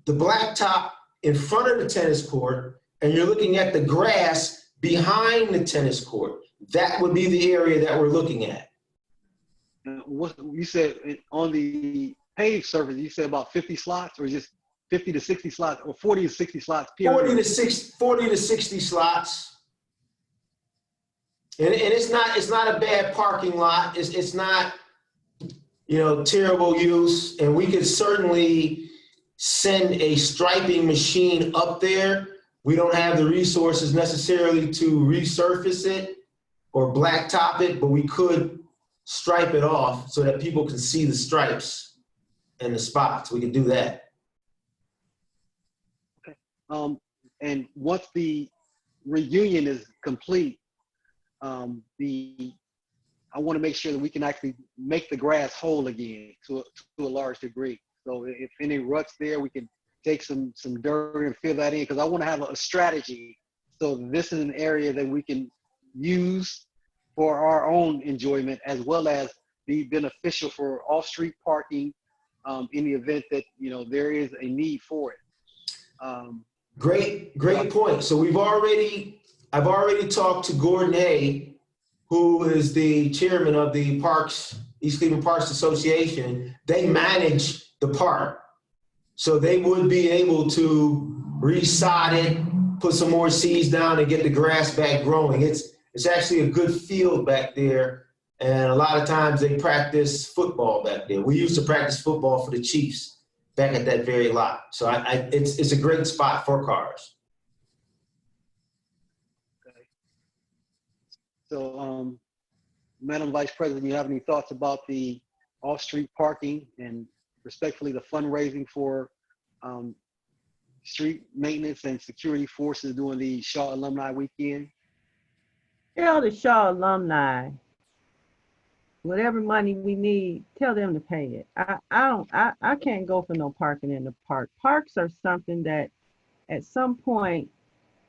the blacktop in front of the tennis court, and you're looking at the grass behind the tennis court. That would be the area that we're looking at. What you said on the paved surface, you said about 50 slots, or just 50 to 60 slots, or 40 to 60 slots? 40 to 60 slots. And it's not a bad parking lot. It's not, terrible use. And we could certainly send a striping machine up there. We don't have the resources necessarily to resurface it or blacktop it, but we could stripe it off so that people can see the stripes and the spots. We could do that. Okay. And once the reunion is complete, I want to make sure that we can actually make the grass whole again to a large degree. So if any ruts there, we can take some dirt and fill that in, because I want to have a strategy. So this is an area that we can use for our own enjoyment, as well as be beneficial for off-street parking in the event that there is a need for it. Great point. So I've already talked to Gordon Hay, who is the chairman of the East Cleveland Parks Association. They manage the park, so they would be able to re-sod it, put some more seeds down, and get the grass back growing. It's actually a good field back there, and a lot of times they practice football back there. We used to practice football for the Chiefs back at that very lot. So it's a great spot for cars. Okay. So, Madam Vice President, you have any thoughts about the off-street parking and respectfully the fundraising for street maintenance and security forces during the Shaw Alumni Weekend? Tell the Shaw alumni, whatever money we need, tell them to pay it. I can't go for no parking in the park. Parks are something that at some point,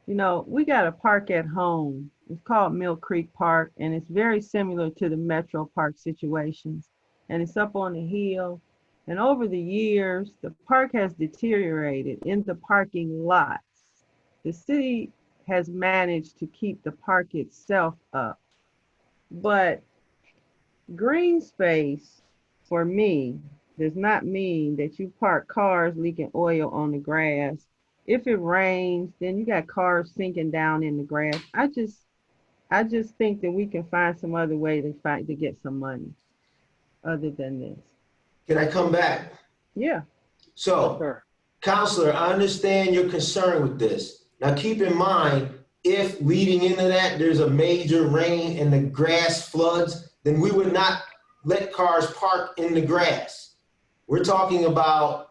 you know, we got a park at home. It's called Mill Creek Park, and it's very similar to the Metro Park situations. And it's up on the hill. And over the years, the park has deteriorated in the parking lots. The city has managed to keep the park itself up. But green space, for me, does not mean that you park cars leaking oil on the grass. If it rains, then you got cars sinking down in the grass. I just think that we can find some other way to get some money other than this. Can I come back? Yeah. So, Sure. Counselor, I understand your concern with this. Now keep in mind, if leading into that, there's a major rain and the grass floods, then we would not let cars park in the grass. We're talking about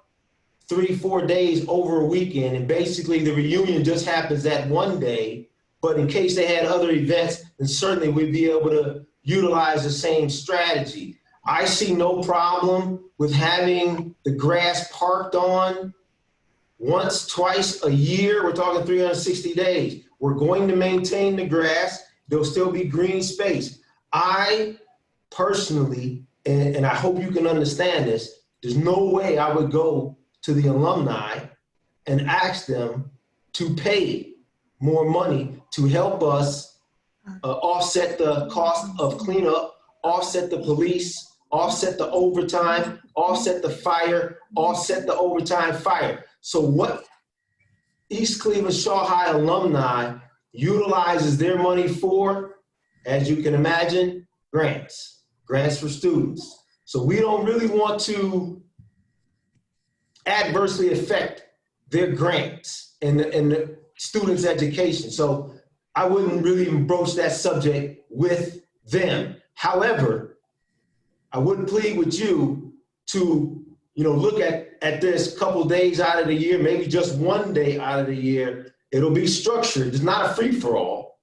3-4 days over a weekend, and basically the reunion just happens that one day. But in case they had other events, then certainly we'd be able to utilize the same strategy. I see no problem with having the grass parked on once, twice a year. We're talking 360 days. We're going to maintain the grass. There'll still be green space. I personally, and I hope you can understand this, there's no way I would go to the alumni and ask them to pay more money to help us offset the cost of cleanup, offset the police, offset the overtime, offset the fire, offset the overtime fire. So what East Cleveland Shaw High alumni utilizes their money for, as you can imagine, grants for students. So we don't really want to adversely affect their grants and the students' education. So I wouldn't really even broach that subject with them. However, I would plead with you to, look at this couple days out of the year, maybe just one day out of the year. It'll be structured. It's not a free-for-all,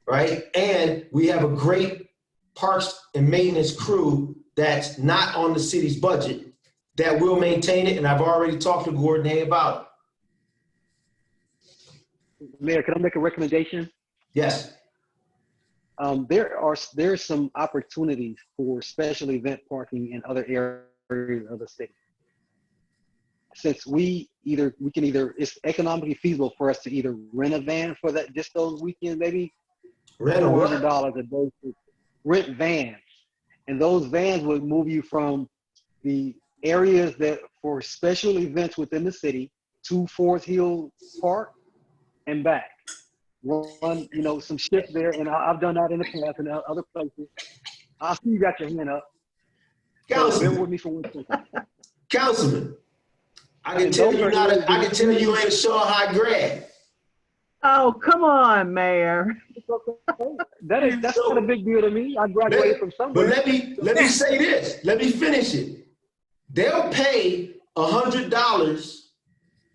right? And we have a great parks and maintenance crew that's not on the city's budget that will maintain it, and I've already talked to Gordon Hay about it. Mayor, can I make a recommendation? Yes. There's some opportunities for special event parking in other areas of the city. Since it's economically feasible for us to either rent a van for that, just those weekends, maybe Rent a what? $400 a day to rent vans. And those vans would move you from the areas that for special events within the city to Forest Hill Park and back. Run, some shifts there, and I've done that in the past and other places. I see you got your hand up. Councilman. Bear with me for 1 second. Councilman, I can tell you ain't a Shaw High grad. Oh, come on, Mayor. That's not a big deal to me. I graduated from somewhere. But let me say this. Let me finish it. They'll pay $100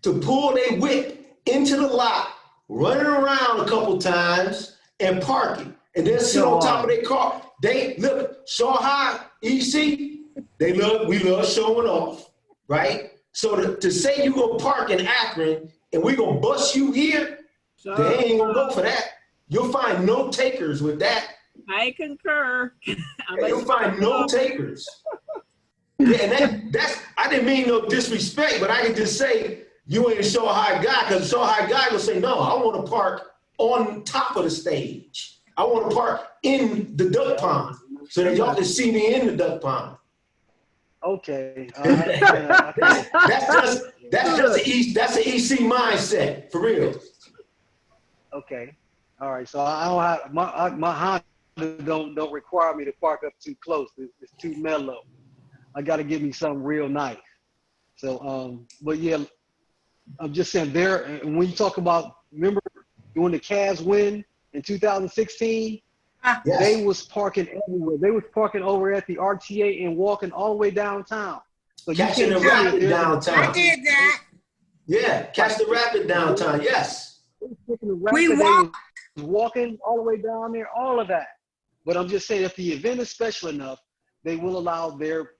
to pull their whip into the lot, run it around a couple times, and park it. And then sit on top of their car. They look, Shaw High, EC, we love showing off, right? So to say you gonna park in Akron and we gonna bust you here, they ain't gonna go for that. You'll find no takers with that. I concur. You'll find no takers. Yeah, and that's I didn't mean no disrespect, but I can just say you ain't a Shaw High guy, because the Shaw High guy will say, no, I want to park on top of the stage. I want to park in the duck pond so that y'all can see me in the duck pond. Okay. That's an EC mindset, for real. Okay. All right. So I don't have my Honda don't require me to park up too close. It's too mellow. I got to give me something real nice. So, but yeah, I'm just saying there. And when you talk about, remember when the Cavs win in 2016, Yes. they was parking everywhere. They was parking over at the RTA and walking all the way downtown. So you Catching can't the tell me rapid there's downtown. I did that. Yeah, catch the rapid downtown, yes. We They walk- was walking all the way down there, all of that. But I'm just saying, if the event is special enough, they will allow their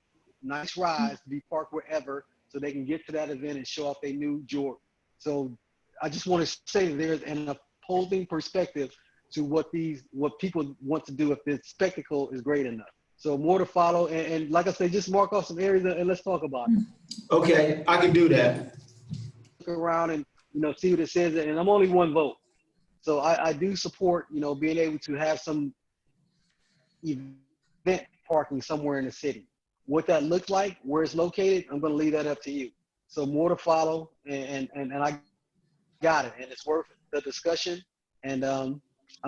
nice rides to be parked wherever so they can get to that event and show off their new Jordan. So I just want to say that there's an opposing perspective to what people want to do if the spectacle is great enough. So more to follow. And like I said, just mark off some areas and let's talk about it. Okay, I can do that. Look around and, see what it says. And I'm only one vote. So I do support, being able to have some event parking somewhere in the city. What that looks like, where it's located, I'm going to leave that up to you. So more to follow, and I got it, and it's worth the discussion. And I'm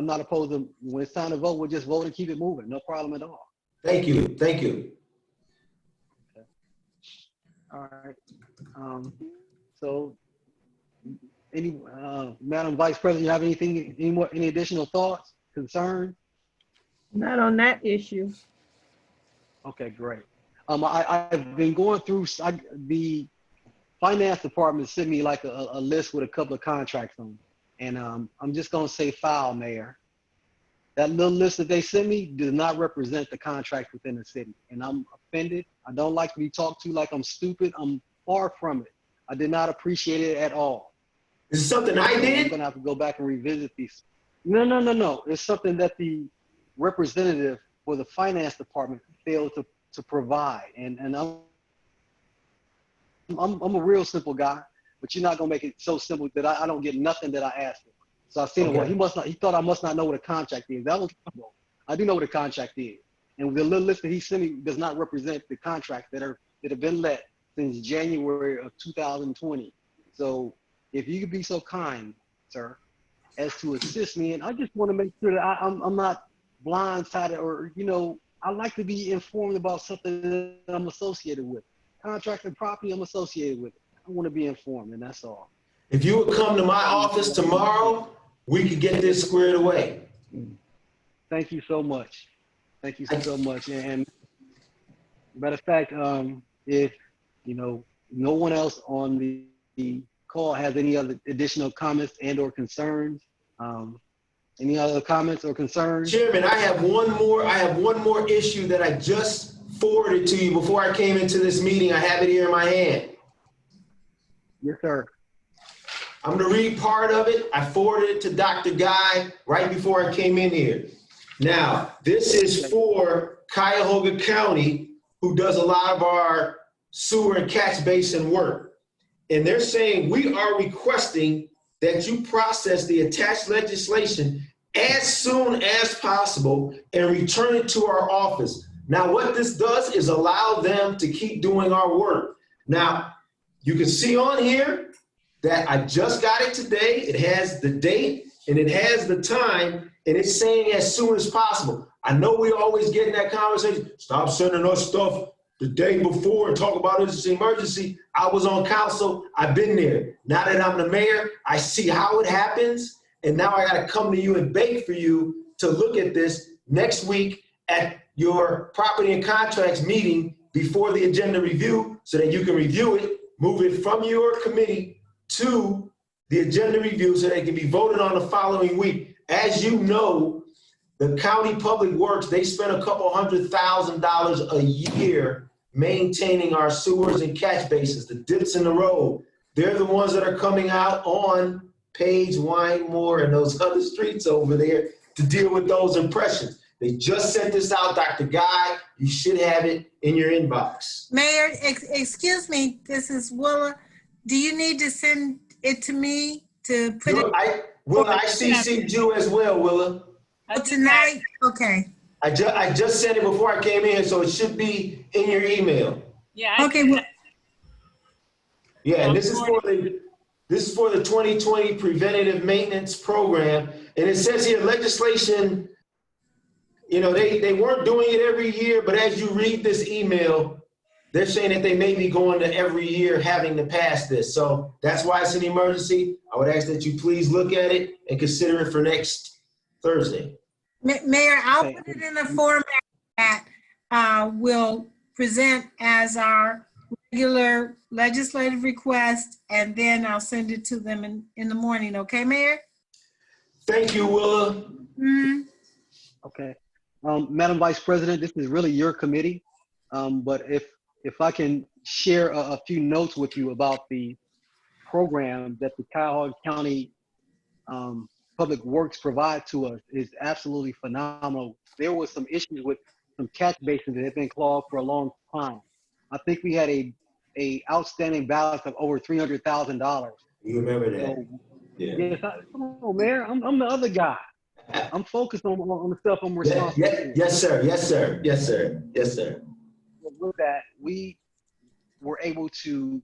not opposed to, when it's time to vote, we'll just vote and keep it moving. No problem at all. Thank you, thank you. Okay. All right. So, Madam Vice President, you have any additional thoughts, concerns? Not on that issue. Okay, great. I've been going through, the finance department sent me like a list with a couple of contracts on it. And I'm just gonna say foul, Mayor. That little list that they sent me does not represent the contract within the city. And I'm offended. I don't like to be talked to like I'm stupid. I'm far from it. I did not appreciate it at all. Is it something I I'm did? gonna have to go back and revisit these. No. It's something that the representative for the finance department failed to provide. And I'm a real simple guy, but you're not gonna make it so simple that I don't get nothing that I asked for. So I seen Okay. he thought I must not know what a contract is. That was wrong. I do know what a contract is. And the little list that he sent me does not represent the contracts that have been let since January of 2020. So if you could be so kind, sir, as to assist me, and I just want to make sure that I'm not blindsided, or I like to be informed about something that I'm associated with. Contract and property, I'm associated with it. I want to be informed, and that's all. If you would come to my office tomorrow, we could get this squared away. Thank you so much. Thank you so much. And matter of fact, if no one else on the call has any other additional comments and or concerns, any other comments or concerns? Chairman, I have one more issue that I just forwarded to you before I came into this meeting. I have it here in my hand. Yes, sir. I'm going to read part of it. I forwarded it to Dr. Guy right before I came in here. Now, this is for Cuyahoga County, who does a lot of our sewer and catch basin work. And they're saying, we are requesting that you process the attached legislation as soon as possible and return it to our office. Now, what this does is allow them to keep doing our work. Now, you can see on here that I just got it today. It has the date and it has the time, and it's saying as soon as possible. I know we always get in that conversation, stop sending us stuff the day before and talk about it as an emergency. I was on council, I've been there. Now that I'm the mayor, I see how it happens, and now I gotta come to you and beg for you to look at this next week at your property and contracts meeting before the agenda review so that you can review it, move it from your committee to the agenda review so that it can be voted on the following week. As you know, the county public works, they spend a couple $100,000 a year maintaining our sewers and catch basins, the dips in the road. They're the ones that are coming out on Page, Wine-Moore, and those other streets over there to deal with those impressions. They just sent this out, Dr. Guy. You should have it in your inbox. Mayor, excuse me, this is Willa. Do you need to send it to me to put it I CC'd you as well, Willa. tonight? Okay. I just sent it before I came in, so it should be in your email. Yeah. Okay. Well, Yeah, and this is for the 2020 preventative maintenance program. And it says here legislation, they weren't doing it every year, but as you read this email, they're saying that they may be going to every year having to pass this. So that's why it's an emergency. I would ask that you please look at it and consider it for next Thursday. Mayor, I'll put it in a format that we'll present as our regular legislative request, and then I'll send it to them in the morning, okay, Mayor? Thank you, Willa. Mhm. Okay. Madam Vice President, this is really your committee. But if I can share a few notes with you about the program that the Cuyahoga County Public Works provide to us is absolutely phenomenal. There was some issues with some catch basins that had been clogged for a long time. I think we had a outstanding balance of over $300,000. You remember that? So Yeah. yes, come on, Mayor, I'm the other guy. I'm focused on the stuff I'm responsible for. Yes, sir. Yes, sir. Yes, sir. Yes, sir. With that, we were able to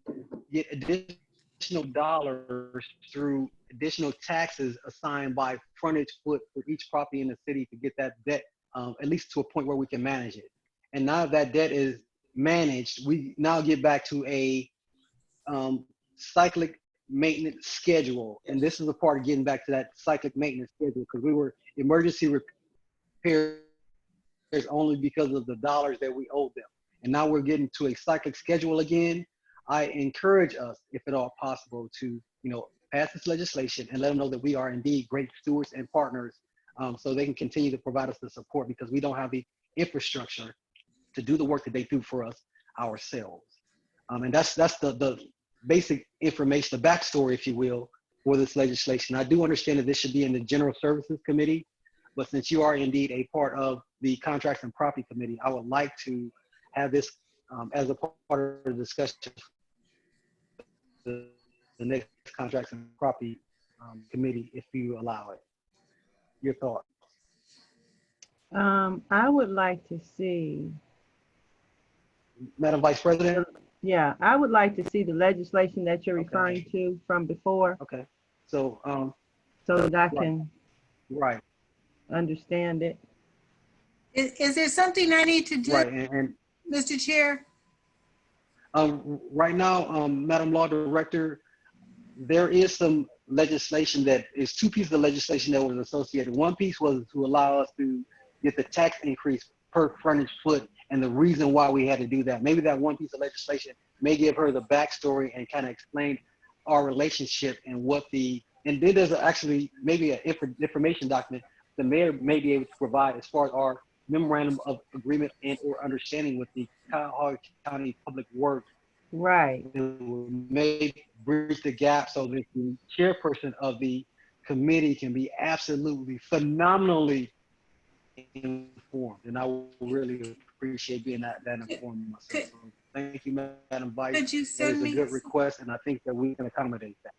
get additional dollars through additional taxes assigned by frontage foot for each property in the city to get that debt at least to a point where we can manage it. And now that debt is managed, we now get back to a cyclic maintenance schedule. And this is the part of getting back to that cyclic maintenance schedule, because we were emergency repairs only because of the dollars that we owed them. And now we're getting to a cyclic schedule again. I encourage us, if at all possible, to pass this legislation and let them know that we are indeed great stewards and partners, so they can continue to provide us the support, because we don't have the infrastructure to do the work that they do for us ourselves. And that's the basic information, the backstory, if you will, for this legislation. I do understand that this should be in the General Services Committee, but since you are indeed a part of the Contracts and Property Committee, I would like to have this as a part of the discussion, the next Contracts and Property Committee, if you allow it. Your thoughts? I would like to see, Madam Vice President? yeah, I would like to see the legislation that you're referring to from before, Okay. So, so that I right. can right, understand it. Is there something I need to do, right. And Mr. Chair? right now, Madam Law Director, there is some legislation that is two pieces of legislation that was associated. One piece was to allow us to get the tax increase per frontage foot, and the reason why we had to do that. Maybe that one piece of legislation may give her the backstory and kind of explain our relationship and what and then there's actually maybe an information document the mayor may be able to provide as far as our memorandum of agreement and or understanding with the Cuyahoga County Public Works. Right. May bridge the gap so that the chairperson of the committee can be absolutely phenomenally informed. And I will really appreciate being that informed myself. So thank you, Madam Vice. Could you send That is me? a good request, and I think that we can accommodate that.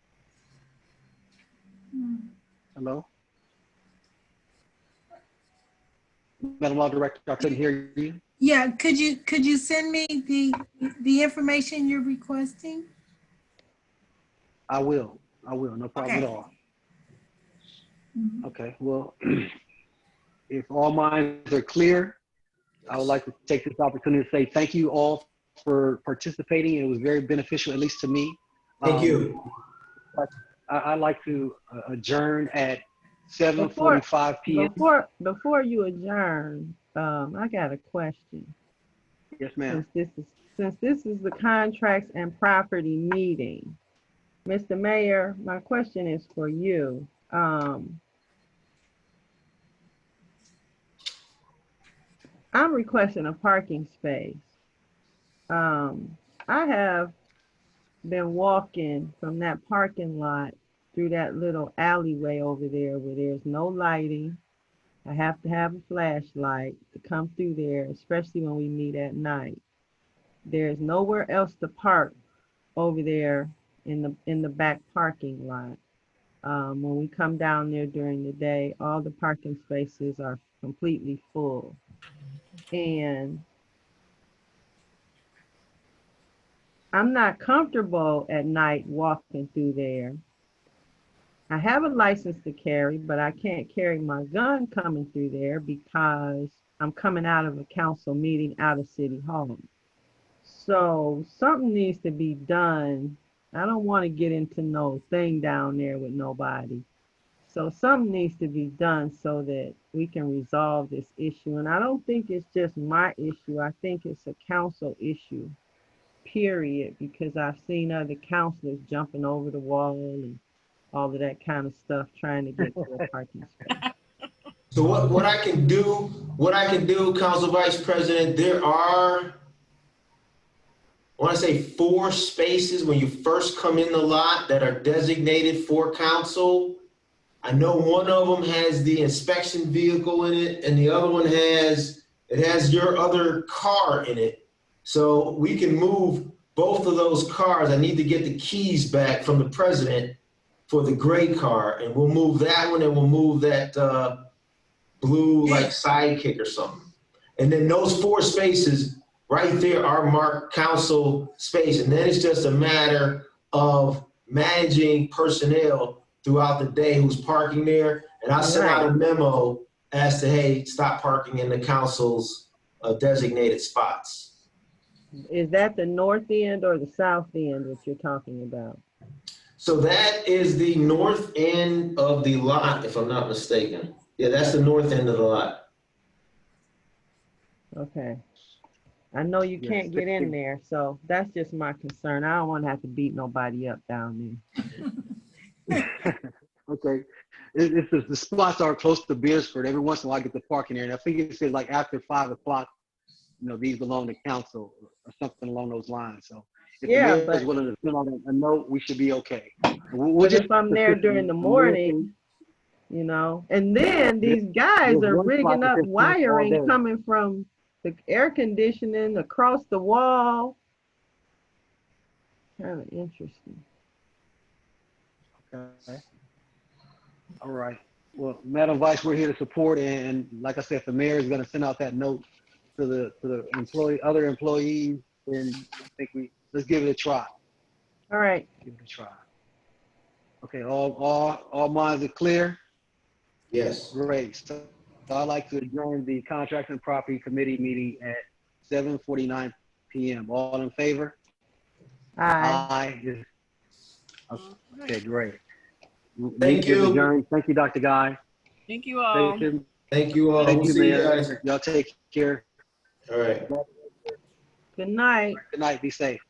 Hello? Madam Law Director, I couldn't hear you. Yeah, could you send me the information you're requesting? I will, no problem Okay. at all. Okay, well, if all minds are clear, I would like to take this opportunity to say thank you all for participating. It was very beneficial, at least to me. Thank you. I'd like to adjourn at 7:45 p.m. Before you adjourn, I got a question. Yes, ma'am. Since this is the contracts and property meeting, Mr. Mayor, my question is for you. I'm requesting a parking space. I have been walking from that parking lot through that little alleyway over there where there's no lighting. I have to have a flashlight to come through there, especially when we meet at night. There's nowhere else to park over there in the back parking lot. When we come down there during the day, all the parking spaces are completely full. And I'm not comfortable at night walking through there. I have a license to carry, but I can't carry my gun coming through there because I'm coming out of a council meeting out of City Hall. So something needs to be done. I don't want to get into no thing down there with nobody. So something needs to be done so that we can resolve this issue. And I don't think it's just my issue. I think it's a council issue. period, because I've seen other counselors jumping over the wall and all of that kind of stuff trying to get to a parking space. So what I can do, Council Vice President, there are, I want to say 4 spaces when you first come in the lot that are designated for council. I know one of them has the inspection vehicle in it, and the other one has your other car in it. So we can move both of those cars. I need to get the keys back from the president for the gray car, and we'll move that one, and we'll move that blue like Sidekick or something. And then those 4 spaces right there are marked council space. And then it's just a matter of managing personnel throughout the day who's parking there. And I sent out a memo as to, hey, stop parking in the council's designated spots. Is that the north end or the south end that you're talking about? So that is the north end of the lot, if I'm not mistaken. Yeah, that's the north end of the lot. Okay. I know you Yes, can't get in there, so that's just my concern. I don't want to have to beat nobody up down there. Okay. The spots are close to Beersford. Every once in a while I get the parking there. And I think it says like after 5 o'clock, you know, these belong to council or something along those lines. So if Yeah, the mayor but- is willing to fill out a note, we should be okay. But if I'm there during the morning, you know, and then these guys there's are one spot rigging that up they keep all wiring day. coming from the air conditioning across the wall. Kind of interesting. Okay. All right. Well, Madam Vice, we're here to support, and like I said, if the mayor is going to send out that note to the other employees, then I think let's give it a try. All right. Give it a try. Okay. All minds are clear. Yes. Great. So I'd like to adjourn the Contract and Property Committee meeting at 7:49 p.m. All in favor? Aye. Aye. Okay, great. Thank you. Adjourned. Thank you, Dr. Guy. Thank you all. Thank you all. Thank you, See you Mayor. guys. Y'all take care. All right. Good night. Good night. Be safe.